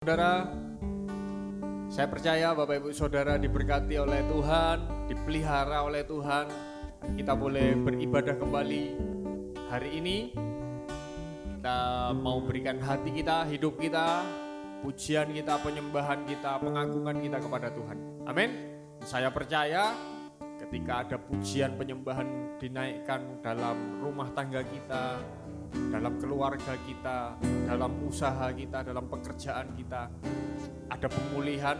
Saudara, saya percaya Bapak Ibu Saudara diberkati oleh Tuhan, dipelihara oleh Tuhan. Kita boleh beribadah kembali hari ini. Kita mau berikan hati kita, hidup kita, pujian kita, penyembahan kita, pengagungan kita kepada Tuhan. Amin. Saya percaya ketika ada pujian penyembahan dinaikkan dalam rumah tangga kita, dalam keluarga kita, dalam usaha kita, dalam pekerjaan kita, ada pemulihan,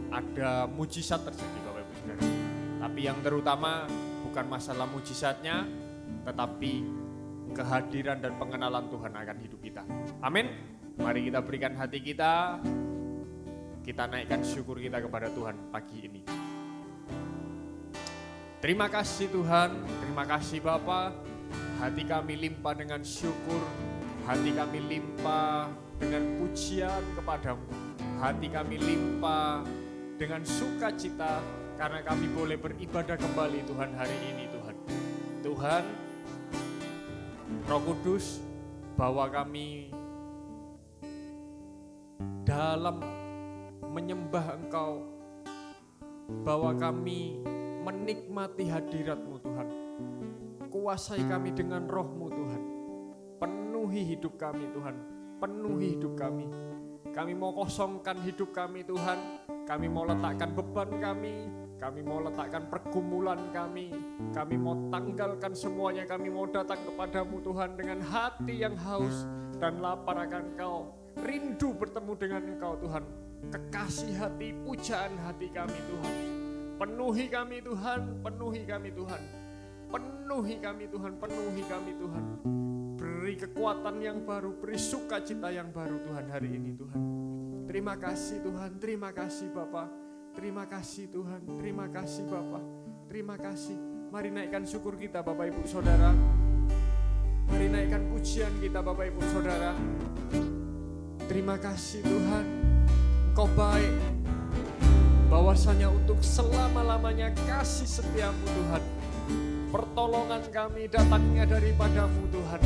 ada mujizat terjadi Bapak Ibu Saudara. Tapi yang terutama bukan masalah mujizatnya, tetapi kehadiran dan pengenalan Tuhan akan hidup kita. Amin. Mari kita berikan hati kita naikkan syukur kita kepada Tuhan pagi ini. Terima kasih Tuhan, terima kasih Bapa. Hati kami limpah dengan syukur, hati kami limpah dengan pujian kepadamu, hati kami limpah dengan sukacita karena kami boleh beribadah kembali Tuhan hari ini Tuhan. Tuhan, Roh Kudus, bawa kami dalam menyembah Engkau, bawa kami menikmati hadirat-Mu Tuhan. Kuasai kami dengan Roh-Mu Tuhan. Penuhi hidup kami Tuhan. Penuhi hidup kami. Kami mau kosongkan hidup kami Tuhan. Kami mau letakkan beban kami. Kami mau letakkan pergumulan kami. Kami mau tanggalkan semuanya. Kami mau datang kepadamu Tuhan dengan hati yang haus dan lapar akan Engkau. Rindu bertemu dengan Engkau Tuhan. Kekasih hati, pujaan hati kami Tuhan. Penuhi kami Tuhan. Penuhi kami Tuhan. Penuhi kami Tuhan, penuhi kami Tuhan. Beri kekuatan yang baru, beri sukacita yang baru Tuhan hari ini Tuhan. Terima kasih Tuhan, terima kasih Bapa. Terima kasih Tuhan, terima kasih Bapa. Terima kasih. Mari naikkan syukur kita Bapak Ibu Saudara. Mari naikkan pujian kita Bapak Ibu Saudara. Terima kasih Tuhan, Engkau baik. Bahwasanya untuk selama-lamanya kasih setiamu Tuhan. Pertolongan kami datangnya daripadamu Tuhan.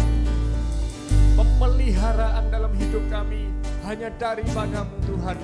Pemeliharaan dalam hidup kami hanya daripadamu Tuhan.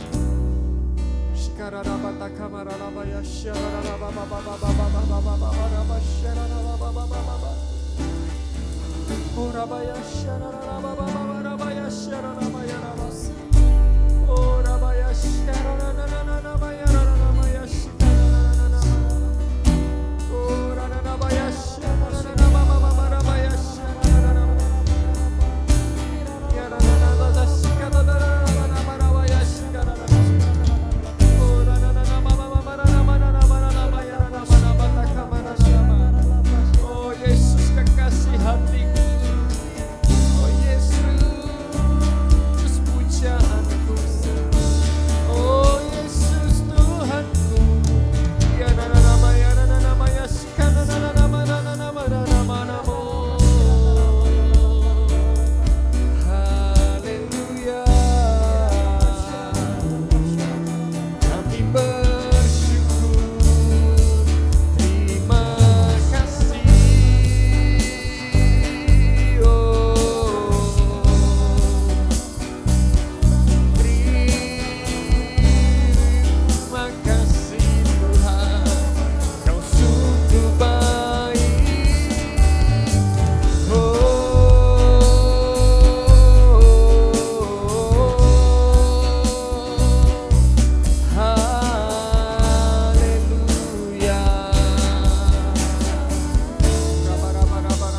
Satu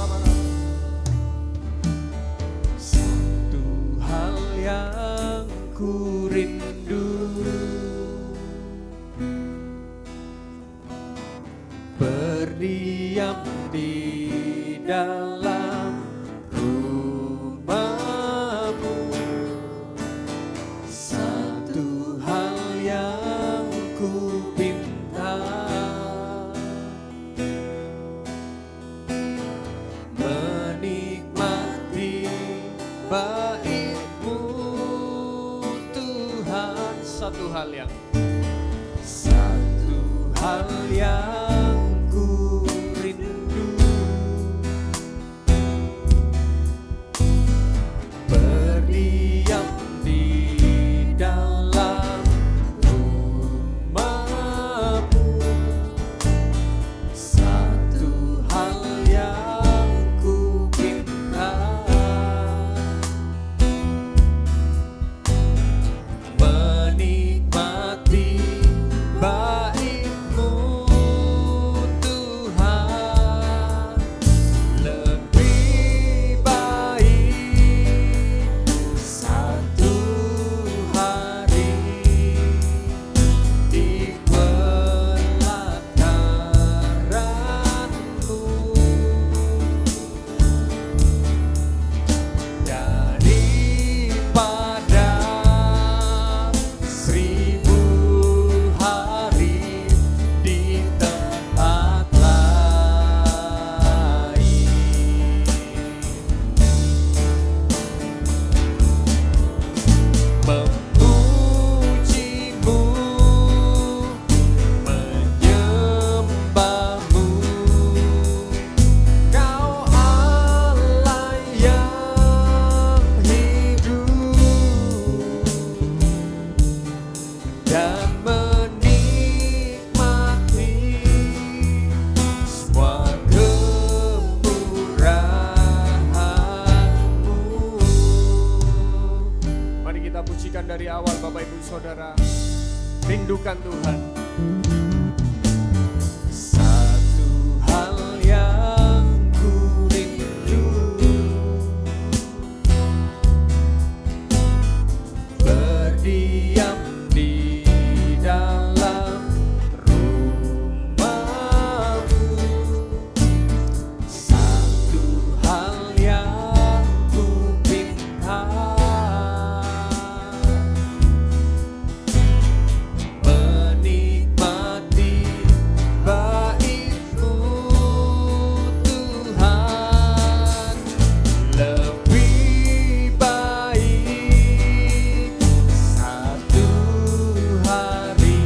hal yang ku rindu, berdiam di dalam dan menikmati semua kemurahan-Mu. Mari kita pujikan dari awal, Bapak Ibu Saudara. Rindukan Tuhan. Satu hal yang ku rindu, berdiam di dalam rumah-Mu. Satu hal yang ku pinta, menikmati bait-Mu Tuhan. Lebih baik satu hari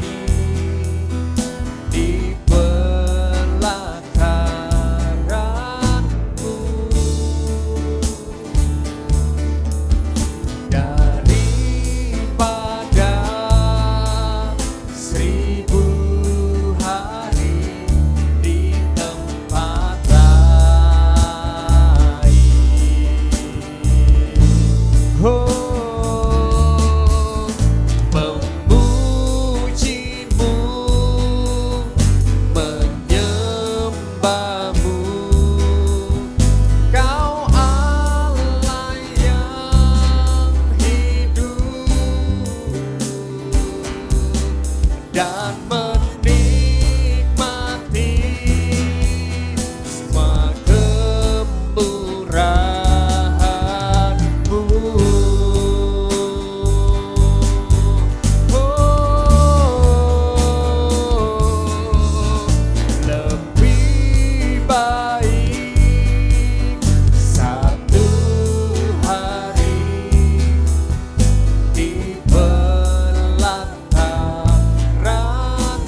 di pelataran-Mu daripada 1000 hari di tempat lain. Oh, memuji-Mu, menyembah-Mu, Kau Allah yang hidup, dan menikmati semua kemurahan-Mu. Oh, lebih baik satu hari di pelataran-Mu.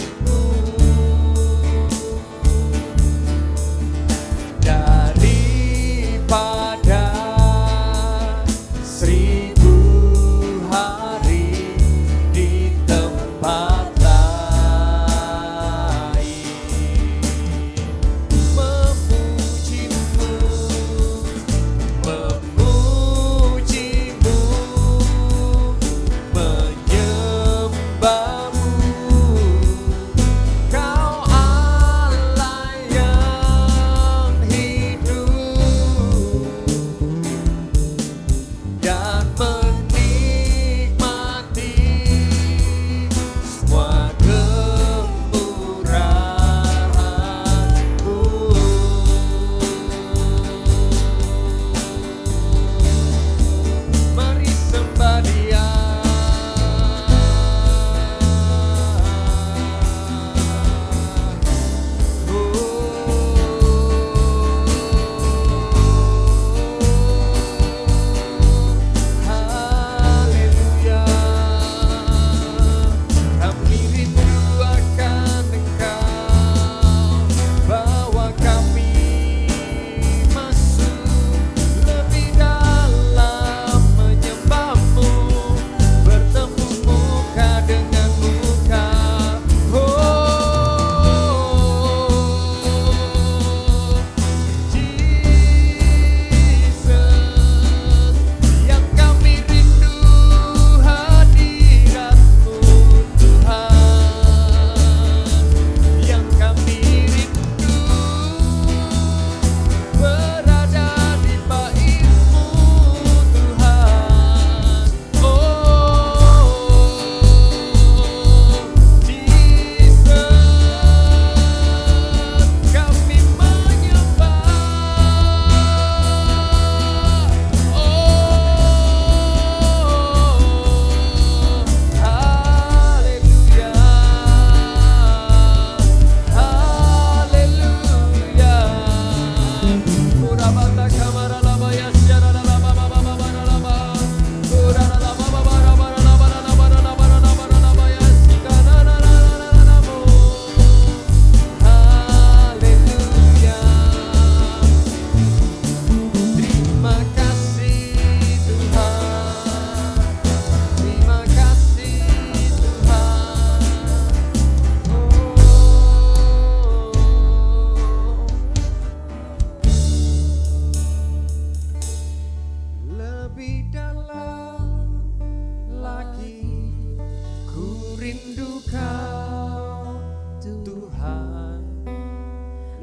rindu Kau Tuhan,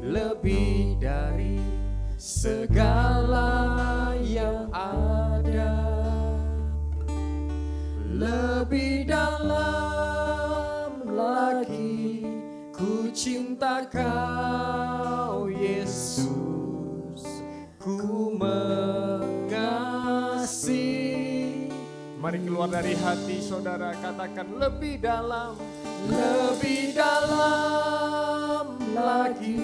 lebih dari segala yang ada, lebih dalam lagi ku cinta Kau Yesus, ku mengasihi. Mari keluar dari hati saudara, katakan lebih dalam lagi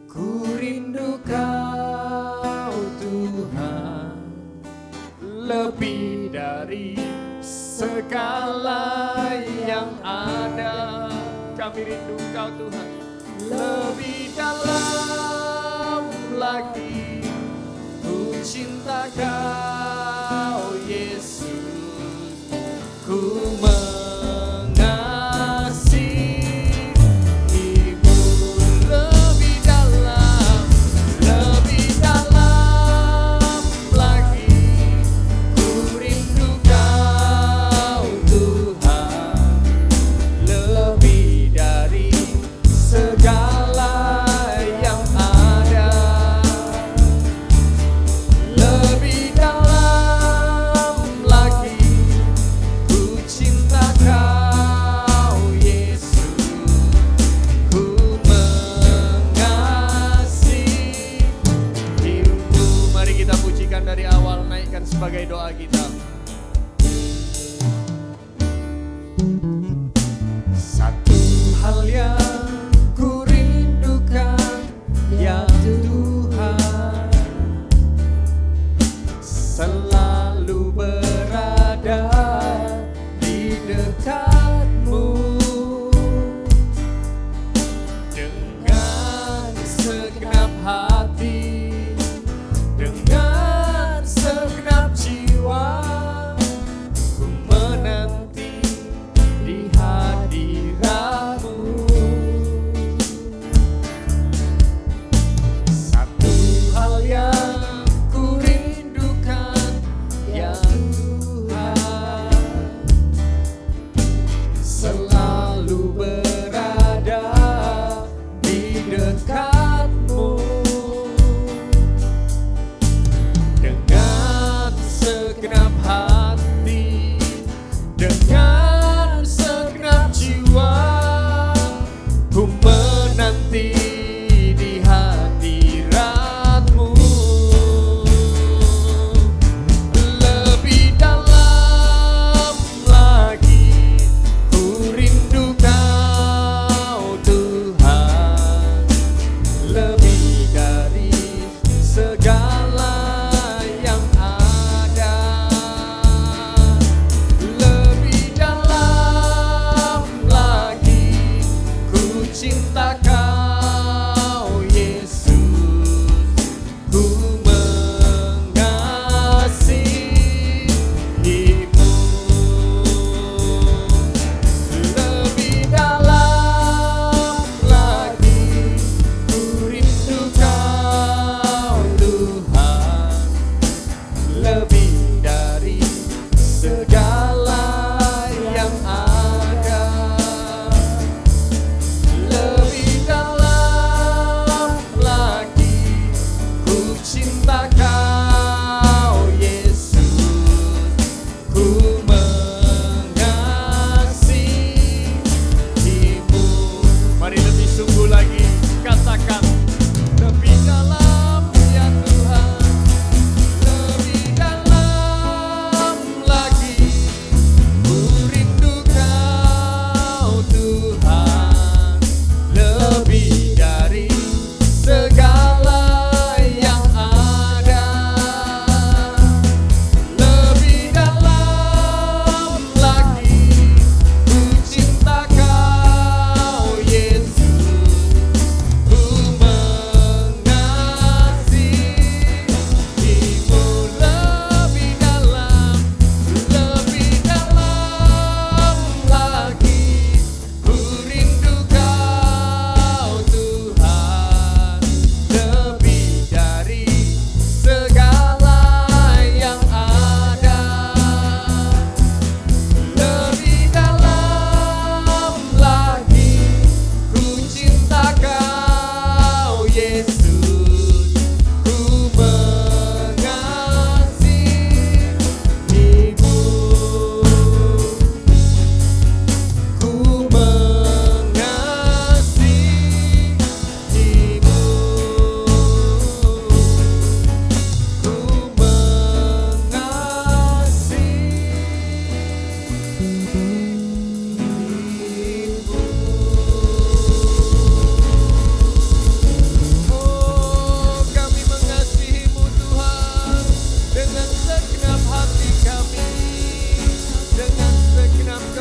ku rindu Kau Tuhan, lebih dari segala yang ada. Kami rindu Kau Tuhan. Lebih dalam lagi ku cinta Kau Yesus, ku mengasihimu. Lebih dalam lagi ku rindu Kau Tuhan, lebih dari segala yang ada, lebih dalam lagi ku cinta Kau Yesus, ku mengasihimu. Mari kita pujikan dari awal, naikkan sebagai doa kita. Satu hal yang ku rindukan, ya Tuhan, selalu berada di dekat-Mu dengan segenap hati, dengan segenap jiwa, ku menanti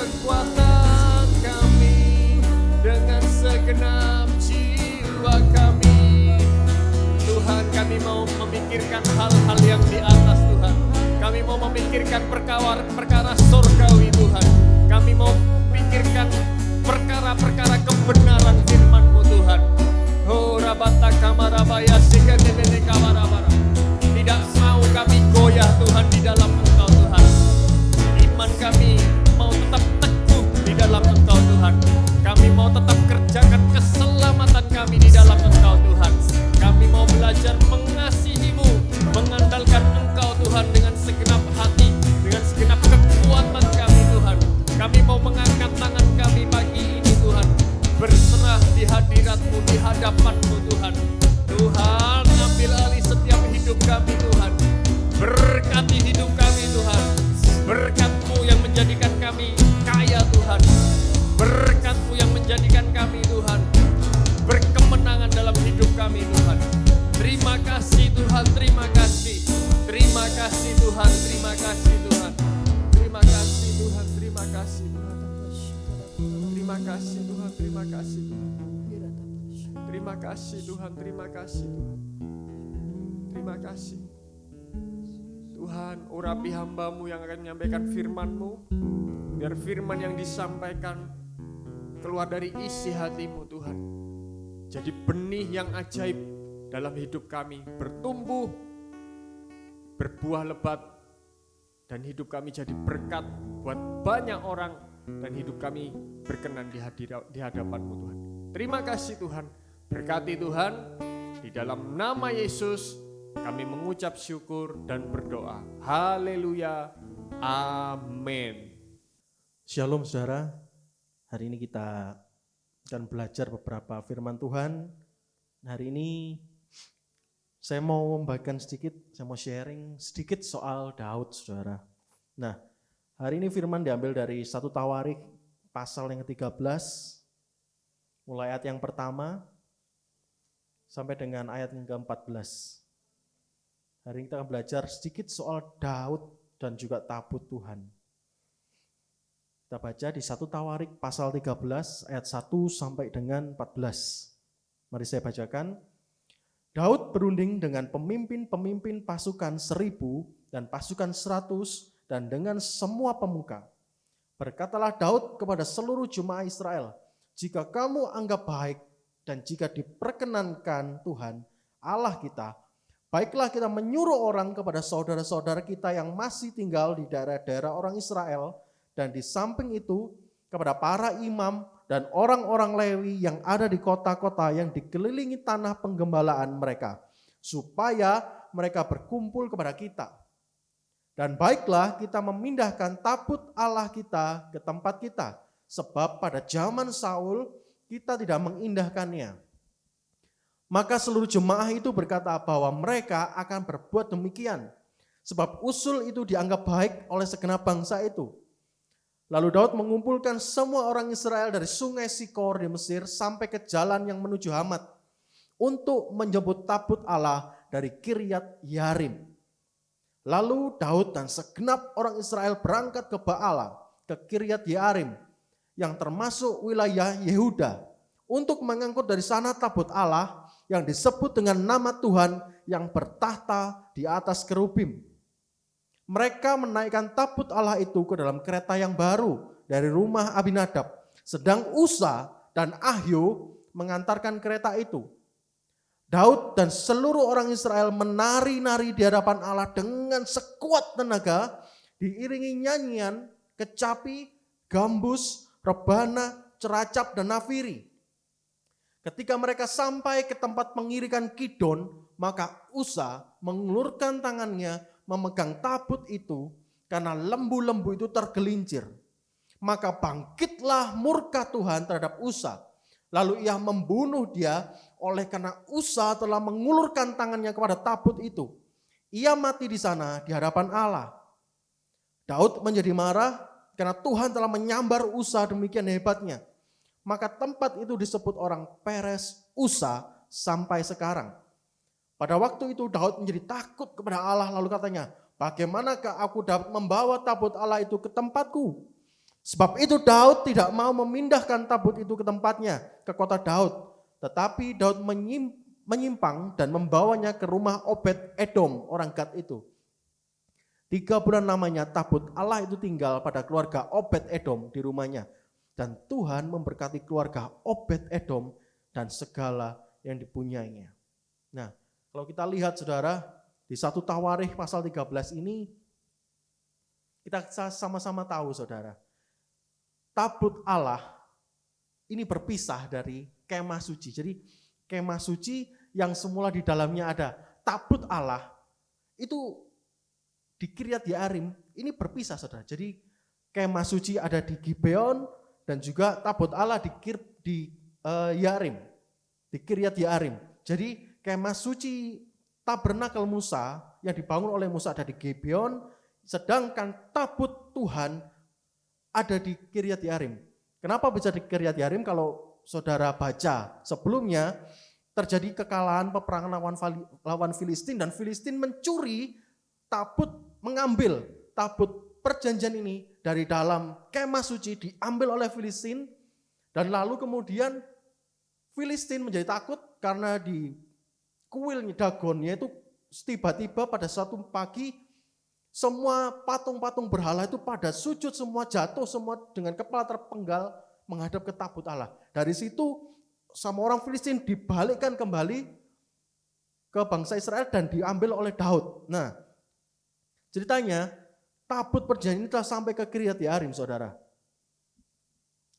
kekuatan kami, dengan segenap jiwa kami. Tuhan, kami mau memikirkan hal-hal yang di atas Tuhan. Kami mau memikirkan perkara surgawi Tuhan. Kami mau memikirkan perkara-perkara kebenaran firman-Mu Tuhan. Oh rabata kamarabaya siketebene kamarabara. Tidak mau kami goyah Tuhan di dalam Engkau Tuhan. Iman kami mau tetap teguh di dalam Engkau Tuhan. Kami mau tetap kerjakan keselamatan kami di dalam Engkau Tuhan. Kami mau belajar mengasihi-Mu, mengandalkan Engkau Tuhan dengan segenap hati, dengan segenap kekuatan kami Tuhan. Kami mau mengangkat tangan kami pagi ini Tuhan, berserah di hadirat-Mu, di hadapan-Mu Tuhan. Tuhan, ambil alih setiap hidup kami Tuhan. Berkati hidup kami Tuhan. Berkat-Mu yang menjadikan kami kaya Tuhan. Berkat-Mu yang menjadikan kami Tuhan berkemenangan dalam hidup kami Tuhan. Terima kasih Tuhan, terima kasih. Terima kasih Tuhan, terima kasih Tuhan. Terima kasih Tuhan, terima kasih Tuhan. Terima kasih Tuhan, terima kasih Tuhan. Terima kasih Tuhan, terima kasih Tuhan. Terima kasih. Tuhan, urapi hamba-Mu yang akan menyampaikan firman-Mu. Biar firman yang disampaikan keluar dari isi hati-Mu Tuhan. Jadi benih yang ajaib dalam hidup kami, bertumbuh, berbuah lebat, dan hidup kami jadi berkat buat banyak orang, dan hidup kami berkenan di hadapan-Mu Tuhan. Terima kasih Tuhan, berkati Tuhan, di dalam nama Yesus kami mengucap syukur dan berdoa. Haleluya, amin. Shalom saudara, hari ini kita akan belajar beberapa firman Tuhan. Hari ini saya mau membagikan sedikit, saya mau sharing sedikit soal Daud saudara. Nah, hari ini firman diambil dari 1 Tawarik pasal yang ke-13, mulai ayat yang pertama sampai dengan ayat yang ke-14. Hari ini kita akan belajar sedikit soal Daud dan juga tabut Tuhan. Kita baca di 1 Tawarik pasal 13 ayat 1 sampai dengan 14. Mari saya bacakan. Daud berunding dengan pemimpin-pemimpin pasukan 1000 dan pasukan 100 dan dengan semua pemuka. Berkatalah Daud kepada seluruh jemaah Israel, jika kamu anggap baik dan jika diperkenankan Tuhan Allah kita, baiklah kita menyuruh orang kepada saudara-saudara kita yang masih tinggal di daerah-daerah orang Israel, dan di samping itu kepada para imam dan orang-orang Lewi yang ada di kota-kota yang dikelilingi tanah penggembalaan mereka, supaya mereka berkumpul kepada kita. Dan baiklah kita memindahkan tabut Allah kita ke tempat kita, sebab pada zaman Saul kita tidak mengindahkannya. Maka seluruh jemaah itu berkata bahwa mereka akan berbuat demikian, sebab usul itu dianggap baik oleh segenap bangsa itu. Lalu Daud mengumpulkan semua orang Israel dari sungai Sikor di Mesir sampai ke jalan yang menuju Hamat untuk menjemput tabut Allah dari Kiryat Yarim. Lalu Daud dan segenap orang Israel berangkat ke Baala, ke Kiryat Yarim yang termasuk wilayah Yehuda, untuk mengangkut dari sana tabut Allah yang disebut dengan nama Tuhan yang bertahta di atas kerubim. Mereka menaikkan tabut Allah itu ke dalam kereta yang baru dari rumah Abinadab, sedang Usa dan Ahyo mengantarkan kereta itu. Daud dan seluruh orang Israel menari-nari di hadapan Allah dengan sekuat tenaga, diiringi nyanyian, kecapi, gambus, rebana, ceracap, dan nafiri. Ketika mereka sampai ke tempat pengirikan Kidon, maka Usa mengulurkan tangannya memegang tabut itu karena lembu-lembu itu tergelincir. Maka bangkitlah murka Tuhan terhadap Usa. Lalu ia membunuh dia oleh karena Usa telah mengulurkan tangannya kepada tabut itu. Ia mati di sana di hadapan Allah. Daud menjadi marah karena Tuhan telah menyambar Usa demikian hebatnya. Maka tempat itu disebut orang Peres Usa sampai sekarang. Pada waktu itu Daud menjadi takut kepada Allah, lalu katanya, bagaimanakah aku dapat membawa tabut Allah itu ke tempatku? Sebab itu Daud tidak mau memindahkan tabut itu ke tempatnya, ke kota Daud. Tetapi Daud menyimpang dan membawanya ke rumah Obed Edom, orang Gad itu. 3 bulan lamanya tabut Allah itu tinggal pada keluarga Obed Edom di rumahnya. Dan Tuhan memberkati keluarga Obed Edom dan segala yang dipunyainya. Nah, kalau kita lihat saudara, di 1 Tawarikh pasal 13 ini, kita sama-sama tahu saudara, tabut Allah ini berpisah dari kemah suci. Jadi kemah suci yang semula di dalamnya ada tabut Allah, itu di Kiryat Yearim ini berpisah saudara. Jadi kemah suci ada di Gibeon dan juga tabut Allah di Yearim, di Kiryat Yearim. Jadi kemah suci tabernakel Musa yang dibangun oleh Musa ada di Gibeon, sedangkan tabut Tuhan ada di Kiryat Yearim. Kenapa bisa di Kiryat Yearim? Kalau saudara baca sebelumnya, terjadi kekalahan peperangan lawan Filistin dan Filistin mencuri mengambil tabut perjanjian ini dari dalam kemah suci, diambil oleh Filistin, dan lalu kemudian Filistin menjadi takut karena di kuilnya, dagonnya itu tiba-tiba pada suatu pagi semua patung-patung berhala itu pada sujud, semua jatuh, semua dengan kepala terpenggal menghadap ke tabut Allah. Dari situ sama orang Filistin dibalikkan kembali ke bangsa Israel dan diambil oleh Daud. Nah, ceritanya tabut perjanjian ini telah sampai ke Kiryat Yearim, saudara.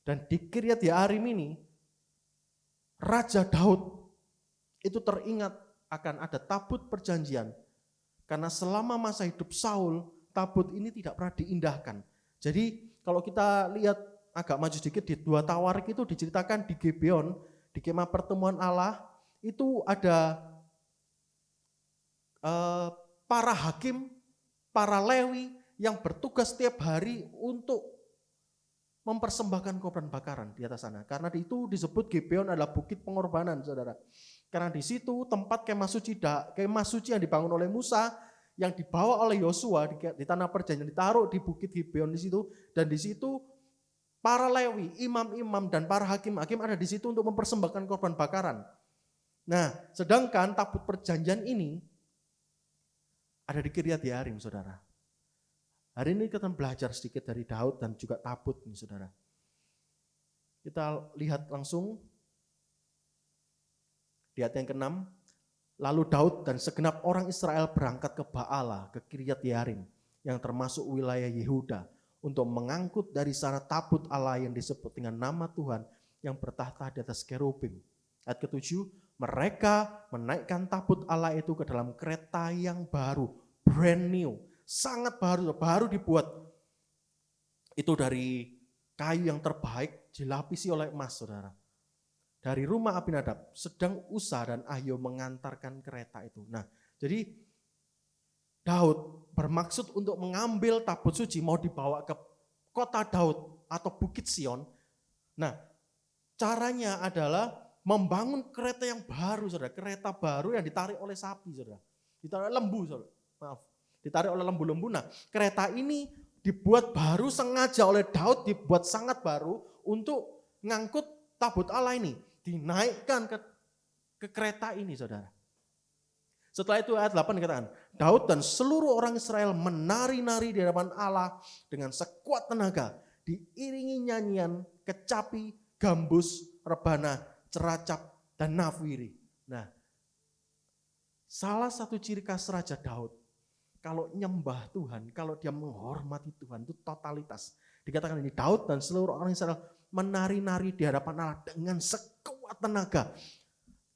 Dan di Kiryat Yearim ini, Raja Daud itu teringat akan ada tabut perjanjian. Karena selama masa hidup Saul, tabut ini tidak pernah diindahkan. Jadi kalau kita lihat agak maju sedikit di 2 Tawarikh itu diceritakan di Gibeon, di kemah pertemuan Allah, itu ada para hakim, para Lewi yang bertugas setiap hari untuk mempersembahkan korban bakaran di atas sana. Karena itu disebut Gibeon adalah bukit pengorbanan, saudara. Karena di situ tempat kemah suci yang dibangun oleh Musa, yang dibawa oleh Yosua di tanah perjanjian, ditaruh di bukit Gibeon di situ, dan di situ para Lewi, imam-imam dan para hakim-hakim ada di situ untuk mempersembahkan korban bakaran. Nah, sedangkan tabut perjanjian ini ada di Kiryat Yearim, saudara. Hari ini kita belajar sedikit dari Daud dan juga tabut nih, saudara. Kita lihat langsung di ayat yang ke-6. Lalu Daud dan segenap orang Israel berangkat ke Baala, ke Kiryat Yearim, yang termasuk wilayah Yehuda, untuk mengangkut dari sana tabut Allah yang disebut dengan nama Tuhan yang bertahta di atas kerubim. Ayat ke-7, mereka menaikkan tabut Allah itu ke dalam kereta yang baru, brand new, sangat baru dibuat. Itu dari kayu yang terbaik, dilapisi oleh emas, saudara. Dari rumah Abinadab, sedang Usa dan Ahio mengantarkan kereta itu. Nah, jadi Daud bermaksud untuk mengambil tabut suci, mau dibawa ke kota Daud atau Bukit Sion. Nah, caranya adalah membangun kereta yang baru, saudara. Kereta baru yang ditarik oleh sapi, saudara. Ditarik lembu, saudara. Maaf, ditarik oleh lembu-lembu. Nah, kereta ini dibuat baru sengaja oleh Daud, dibuat sangat baru untuk ngangkut tabut Allah ini. Dinaikkan ke kereta ini, saudara. Setelah itu ayat 8 dikatakan, Daud dan seluruh orang Israel menari-nari di hadapan Allah dengan sekuat tenaga, diiringi nyanyian, kecapi, gambus, rebana, ceracap, dan nafiri. Nah, salah satu ciri khas Raja Daud, kalau nyembah Tuhan, kalau dia menghormati Tuhan, itu totalitas. Dikatakan ini, Daud dan seluruh orang Israel menari-nari di hadapan Allah dengan sekuat tenaga.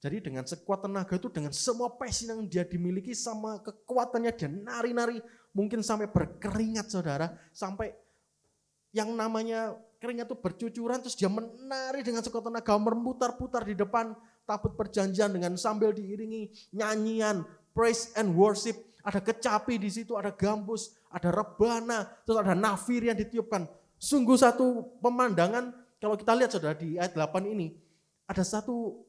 Jadi dengan sekuat tenaga itu, dengan semua passion yang dia dimiliki, sama kekuatannya dia nari-nari, mungkin sampai berkeringat, saudara, sampai yang namanya keringat itu bercucuran, terus dia menari dengan sekuat tenaga, memutar-putar di depan tabut perjanjian dengan sambil diiringi nyanyian, praise and worship, ada kecapi di situ, ada gambus, ada rebana, terus ada nafir yang ditiupkan. Sungguh satu pemandangan, kalau kita lihat saudara di ayat 8 ini, ada satu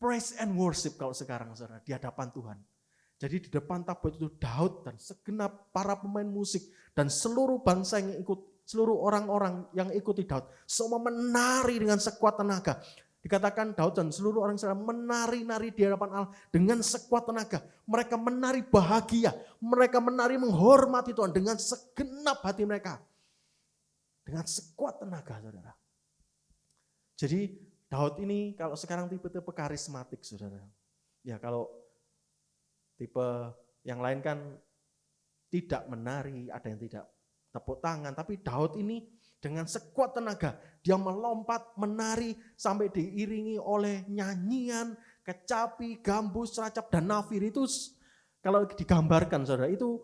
praise and worship kalau sekarang saudara, di hadapan Tuhan. Jadi di depan tabut itu Daud dan segenap para pemain musik dan seluruh bangsa yang seluruh orang-orang yang ikuti Daud, semua menari dengan sekuat tenaga. Dikatakan Daud dan seluruh orang Israel menari-nari di hadapan Allah dengan sekuat tenaga. Mereka menari bahagia, mereka menari menghormati Tuhan dengan segenap hati mereka. Dengan sekuat tenaga, saudara. Jadi Daud ini kalau sekarang tipe-tipe karismatik, saudara. Ya kalau tipe yang lain kan tidak menari, ada yang tidak tepuk tangan. Tapi Daud ini dengan sekuat tenaga, dia melompat, menari, sampai diiringi oleh nyanyian, kecapi, gambus, seracap, dan nafir. Itu kalau digambarkan, saudara, itu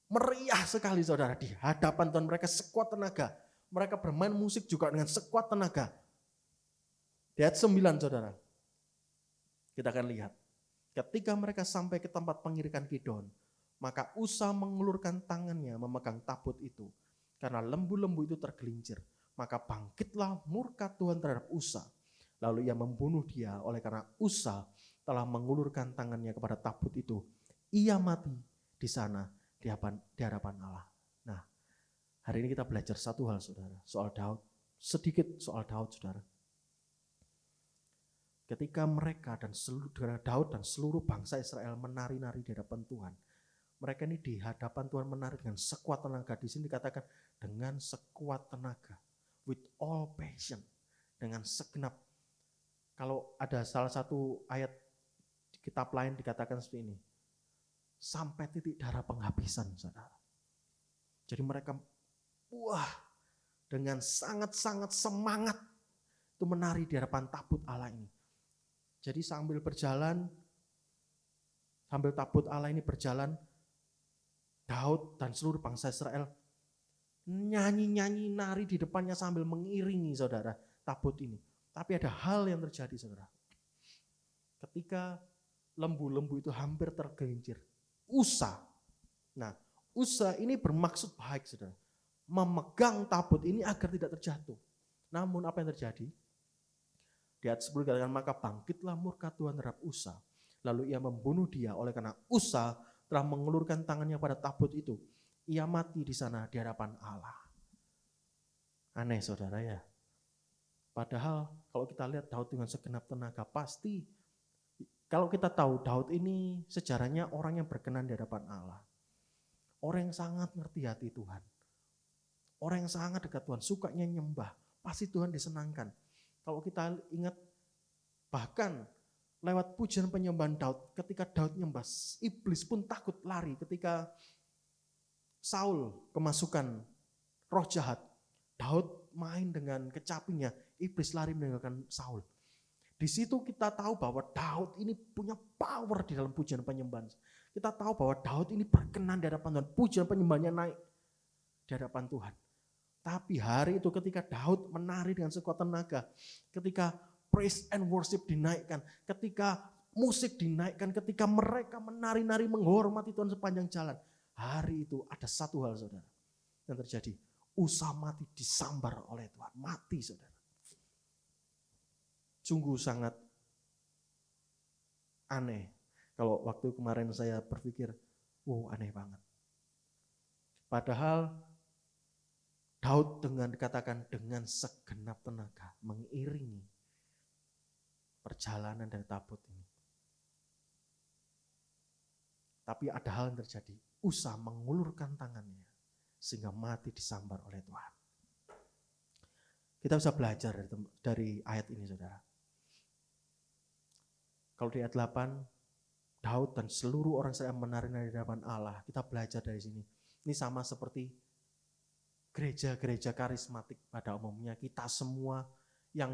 meriah sekali, saudara. Di hadapan Tuhan mereka sekuat tenaga. Mereka bermain musik juga dengan sekuat tenaga. Di ayat 9, saudara, kita akan lihat. Ketika mereka sampai ke tempat pengirikan Gideon, maka Usa mengulurkan tangannya memegang tabut itu. Karena lembu-lembu itu tergelincir, maka bangkitlah murka Tuhan terhadap Usa. Lalu ia membunuh dia oleh karena Usa telah mengulurkan tangannya kepada tabut itu. Ia mati di sana di hadapan Allah. Nah, hari ini kita belajar satu hal, saudara, soal Daud. Sedikit soal Daud, saudara. Ketika mereka dan Daud dan seluruh bangsa Israel menari-nari di hadapan Tuhan, mereka ini di hadapan Tuhan menari dengan sekuat tenaga. Di sini dikatakan dengan sekuat tenaga, with all passion, dengan segenap. Kalau ada salah satu ayat di kitab lain dikatakan seperti ini, sampai titik darah penghabisan, saudara. Jadi mereka dengan sangat-sangat semangat itu menari di hadapan tabut Allah ini. Jadi sambil berjalan, sambil tabut Allah ini berjalan, Daud dan seluruh bangsa Israel nyanyi-nyanyi, nari di depannya sambil mengiringi, saudara, tabut ini. Tapi ada hal yang terjadi, saudara. Ketika lembu-lembu itu hampir tergelincir, Usa ini bermaksud baik, saudara. Memegang tabut ini agar tidak terjatuh. Namun apa yang terjadi? Di ayat 10 dikatakan, maka bangkitlah murka Tuhan terhadap Usa. Lalu ia membunuh dia oleh karena Usa telah mengulurkan tangannya pada tabut itu. Ia mati di sana di hadapan Allah. Aneh, saudara, ya. Padahal kalau kita lihat Daud dengan segenap tenaga, pasti kalau kita tahu Daud ini sejarahnya orang yang berkenan di hadapan Allah. Orang yang sangat ngerti hati Tuhan. Orang yang sangat dekat Tuhan, sukanya nyembah. Pasti Tuhan disenangkan. Kalau kita ingat bahkan lewat pujian penyembahan Daud, ketika Daud nyembah, iblis pun takut lari. Ketika Saul kemasukan roh jahat, Daud main dengan kecapinya, iblis lari meninggalkan Saul. Di situ kita tahu bahwa Daud ini punya power di dalam pujian penyembahan. Kita tahu bahwa Daud ini berkenan di hadapan Tuhan, pujian penyembahannya naik di hadapan Tuhan. Tapi hari itu ketika Daud menari dengan sekuat tenaga, ketika praise and worship dinaikkan, ketika musik dinaikkan, ketika mereka menari-nari menghormati Tuhan sepanjang jalan. Hari itu ada satu hal, saudara, yang terjadi. Usa mati disambar oleh Tuhan. Mati, saudara. Sungguh sangat aneh. Kalau waktu kemarin saya berpikir, aneh banget. Padahal Daud dikatakan dengan segenap tenaga mengiringi perjalanan dari tabut ini. Tapi ada hal yang terjadi. Usa mengulurkan tangannya sehingga mati disambar oleh Tuhan. Kita bisa belajar dari ayat ini, saudara. Kalau di ayat 8, Daud dan seluruh orang Israel menari-nari di hadapan Allah. Kita belajar dari sini. Ini sama seperti gereja-gereja karismatik pada umumnya. Kita semua yang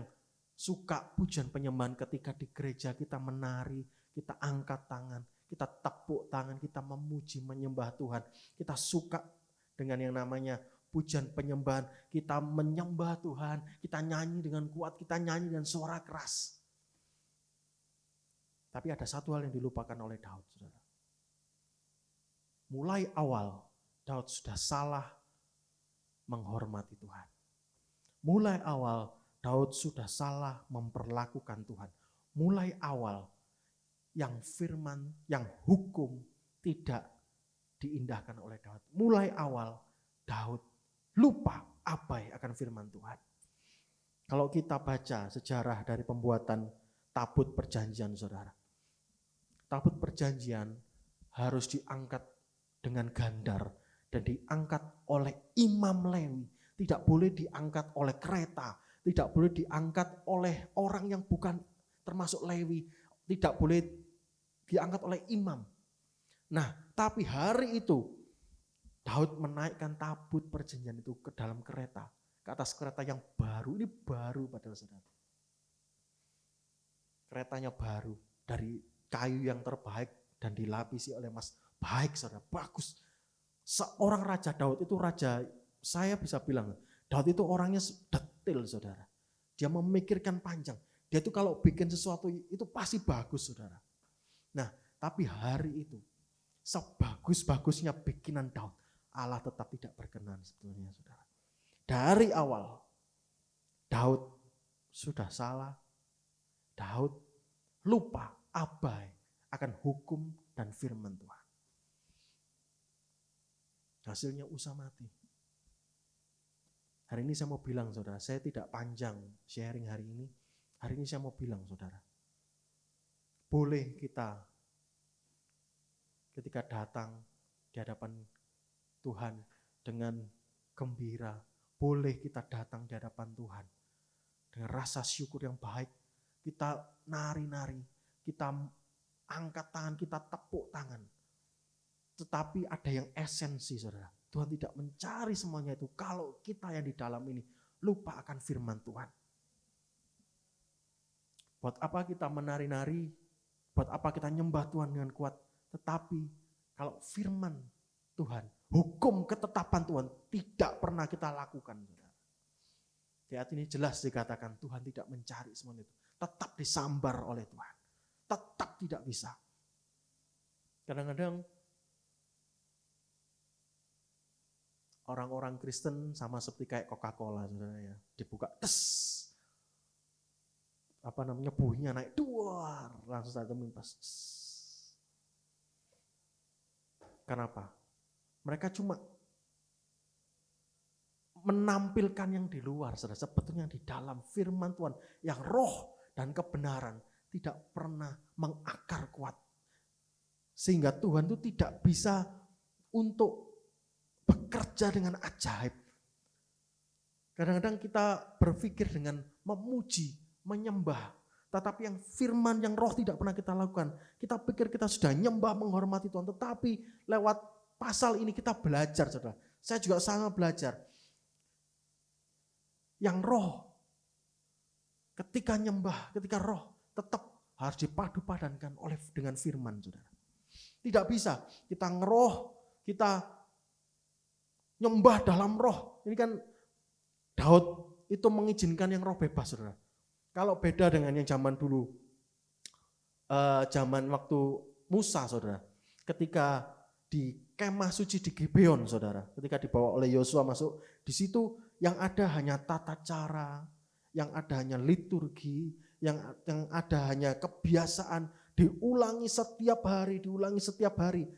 suka pujian penyembahan, ketika di gereja kita menari, kita angkat tangan, kita tepuk tangan, kita memuji, menyembah Tuhan. Kita suka dengan yang namanya pujian penyembahan, kita menyembah Tuhan, kita nyanyi dengan kuat, kita nyanyi dengan suara keras. Tapi ada satu hal yang dilupakan oleh Daud, saudara. Mulai awal Daud sudah salah menghormati Tuhan. Mulai awal Daud sudah salah memperlakukan Tuhan. Mulai awal yang firman, yang hukum tidak diindahkan oleh Daud. Mulai awal Daud lupa abai akan firman Tuhan. Kalau kita baca sejarah dari pembuatan tabut perjanjian, saudara. Tabut perjanjian harus diangkat dengan gandar dan diangkat oleh imam Lewi. Tidak boleh diangkat oleh kereta, tidak boleh diangkat oleh orang yang bukan termasuk Lewi, tidak boleh diangkat oleh imam. Nah, tapi hari itu Daud menaikkan tabut perjanjian itu ke dalam kereta, ke atas kereta yang baru. Ini baru padahal, saudara. Keretanya baru, dari kayu yang terbaik dan dilapisi oleh emas. Baik, saudara, bagus. Seorang Raja Daud itu raja, saya bisa bilang, Daud itu orangnya detail, saudara. Dia memikirkan panjang. Dia itu kalau bikin sesuatu itu pasti bagus, saudara. Nah, tapi hari itu, sebagus-bagusnya bikinan Daud, Allah tetap tidak berkenan sebetulnya, saudara. Dari awal, Daud sudah salah. Daud lupa abai akan hukum dan firman Tuhan. Hasilnya Usa mati. Hari ini saya mau bilang, saudara, saya tidak panjang sharing hari ini. Hari ini saya mau bilang, saudara, boleh kita ketika datang di hadapan Tuhan dengan gembira, boleh kita datang di hadapan Tuhan dengan rasa syukur yang baik. Kita nari-nari, kita angkat tangan, kita tepuk tangan. Tetapi ada yang esensi, saudara. Tuhan tidak mencari semuanya itu kalau kita yang di dalam ini lupa akan firman Tuhan. Buat apa kita menari-nari, buat apa kita nyembah Tuhan dengan kuat, tetapi kalau firman Tuhan, hukum ketetapan Tuhan tidak pernah kita lakukan, saudara. Di ayat ini jelas dikatakan Tuhan tidak mencari semuanya itu. Tetap disambar oleh Tuhan. Tetap tidak bisa. Kadang-kadang orang-orang Kristen sama seperti kayak Coca-Cola, saudara, ya. Dibuka, tes. Bunyinya naik, duar. Langsung satu mimpas. Kenapa? Mereka cuma menampilkan yang di luar, saudara. Sebetulnya di dalam firman Tuhan yang roh dan kebenaran tidak pernah mengakar kuat. Sehingga Tuhan itu tidak bisa untuk bekerja dengan ajaib. Kadang-kadang kita berpikir dengan memuji, menyembah. Tetapi yang firman, yang roh tidak pernah kita lakukan. Kita pikir kita sudah nyembah, menghormati Tuhan. Tetapi lewat pasal ini kita belajar, saudara. Saya juga sama belajar. Yang roh, ketika nyembah, ketika roh, tetap harus dipadu-padankan dengan firman, saudara. Tidak bisa kita ngeroh, kita nyembah dalam roh. Ini kan Daud itu mengizinkan yang roh bebas, saudara. Kalau beda dengan yang zaman dulu, zaman waktu Musa, saudara. Ketika di kemah suci di Gibeon, saudara. Ketika dibawa oleh Yosua masuk, di situ yang ada hanya tata cara, yang ada hanya liturgi, yang ada hanya kebiasaan, diulangi setiap hari,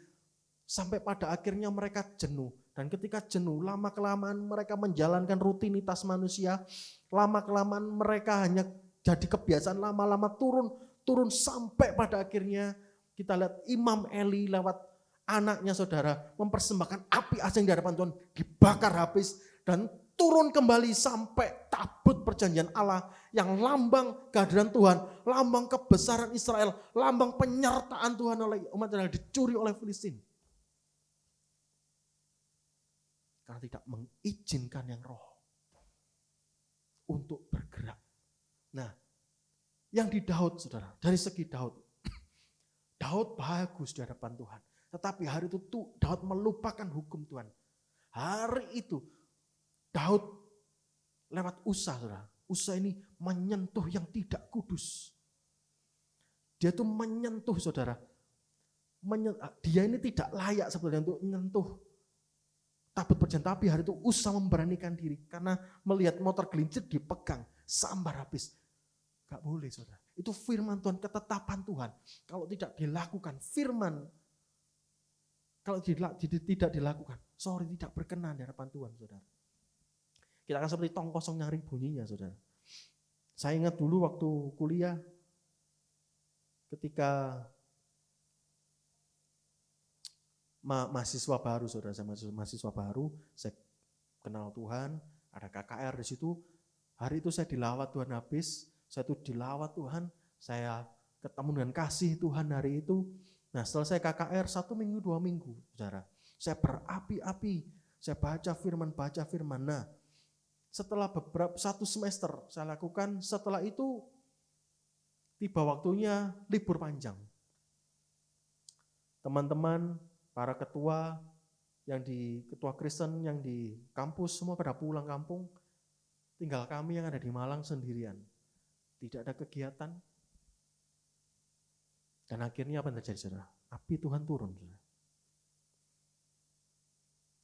sampai pada akhirnya mereka jenuh. Dan ketika jenuh, lama-kelamaan mereka menjalankan rutinitas manusia, lama-kelamaan mereka hanya jadi kebiasaan, lama-lama turun sampai pada akhirnya kita lihat Imam Eli lewat anaknya, saudara, mempersembahkan api asing di hadapan Tuhan, dibakar habis dan turun kembali sampai tabut perjanjian Allah yang lambang kehadiran Tuhan, lambang kebesaran Israel, lambang penyertaan Tuhan oleh umat Israel dicuri oleh Filistin. Karena tidak mengizinkan yang roh untuk bergerak. Nah, yang di Daud, saudara, dari segi Daud bagus di hadapan Tuhan. Tetapi hari itu Daud melupakan hukum Tuhan. Hari itu Daud lewat Usa, saudara. Usa ini menyentuh yang tidak kudus. Dia tuh menyentuh, saudara. Dia ini tidak layak sebetulnya untuk menyentuh tabut perjanjian. Tapi hari itu Usa memberanikan diri karena melihat motor gelincir dipegang, sambar habis. Gak boleh, saudara. Itu firman Tuhan, ketetapan Tuhan. Kalau tidak dilakukan, firman, kalau tidak dilakukan, tidak berkenan di hadapan Tuhan, saudara. Kita akan seperti tong kosong nyari bunyinya, saudara. Saya ingat dulu waktu kuliah, ketika mahasiswa baru, saudara, saya mahasiswa baru, saya kenal Tuhan, ada KKR di situ. Hari itu saya dilawat Tuhan habis, saya tuh dilawat Tuhan, saya ketemu dengan kasih Tuhan hari itu. Nah, setelah saya KKR 1 minggu, 2 minggu, saudara, saya berapi-api, saya baca firman. Nah, setelah beberapa 1 semester saya lakukan, setelah itu tiba waktunya libur panjang. Teman-teman, para ketua ketua Kristen yang di kampus semua pada pulang kampung, tinggal kami yang ada di Malang sendirian. Tidak ada kegiatan. Dan akhirnya apa yang terjadi, saudara? Api Tuhan turun, saudara.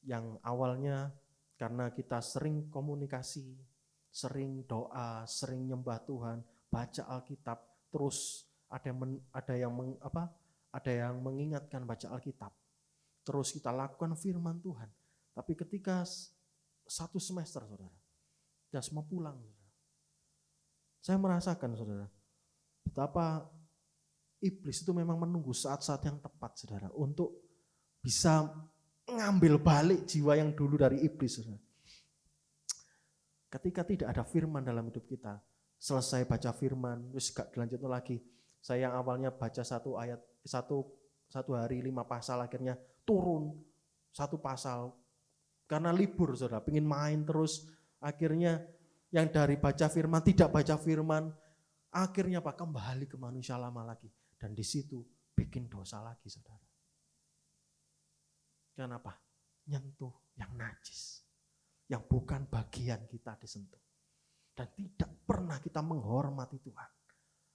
Yang awalnya karena kita sering komunikasi, sering doa, sering nyembah Tuhan, baca Alkitab, terus ada yang mengingatkan baca Alkitab. Terus kita lakukan firman Tuhan. Tapi ketika 1 semester, saudara, dan semua pulang, saudara, saya merasakan, saudara, betapa iblis itu memang menunggu saat-saat yang tepat, saudara, untuk bisa ngambil balik jiwa yang dulu dari iblis, saudara. Ketika tidak ada firman dalam hidup kita, selesai baca firman, terus gak dilanjut lagi. Saya yang awalnya baca 1 ayat, satu hari 5 pasal, akhirnya turun 1 pasal. Karena libur, saudara, pengen main terus. Akhirnya yang dari baca firman, tidak baca firman. Akhirnya kembali ke manusia lama lagi. Dan di situ bikin dosa lagi, saudara. Kenapa? Nyentuh yang najis. Yang bukan bagian kita disentuh. Dan tidak pernah kita menghormati Tuhan.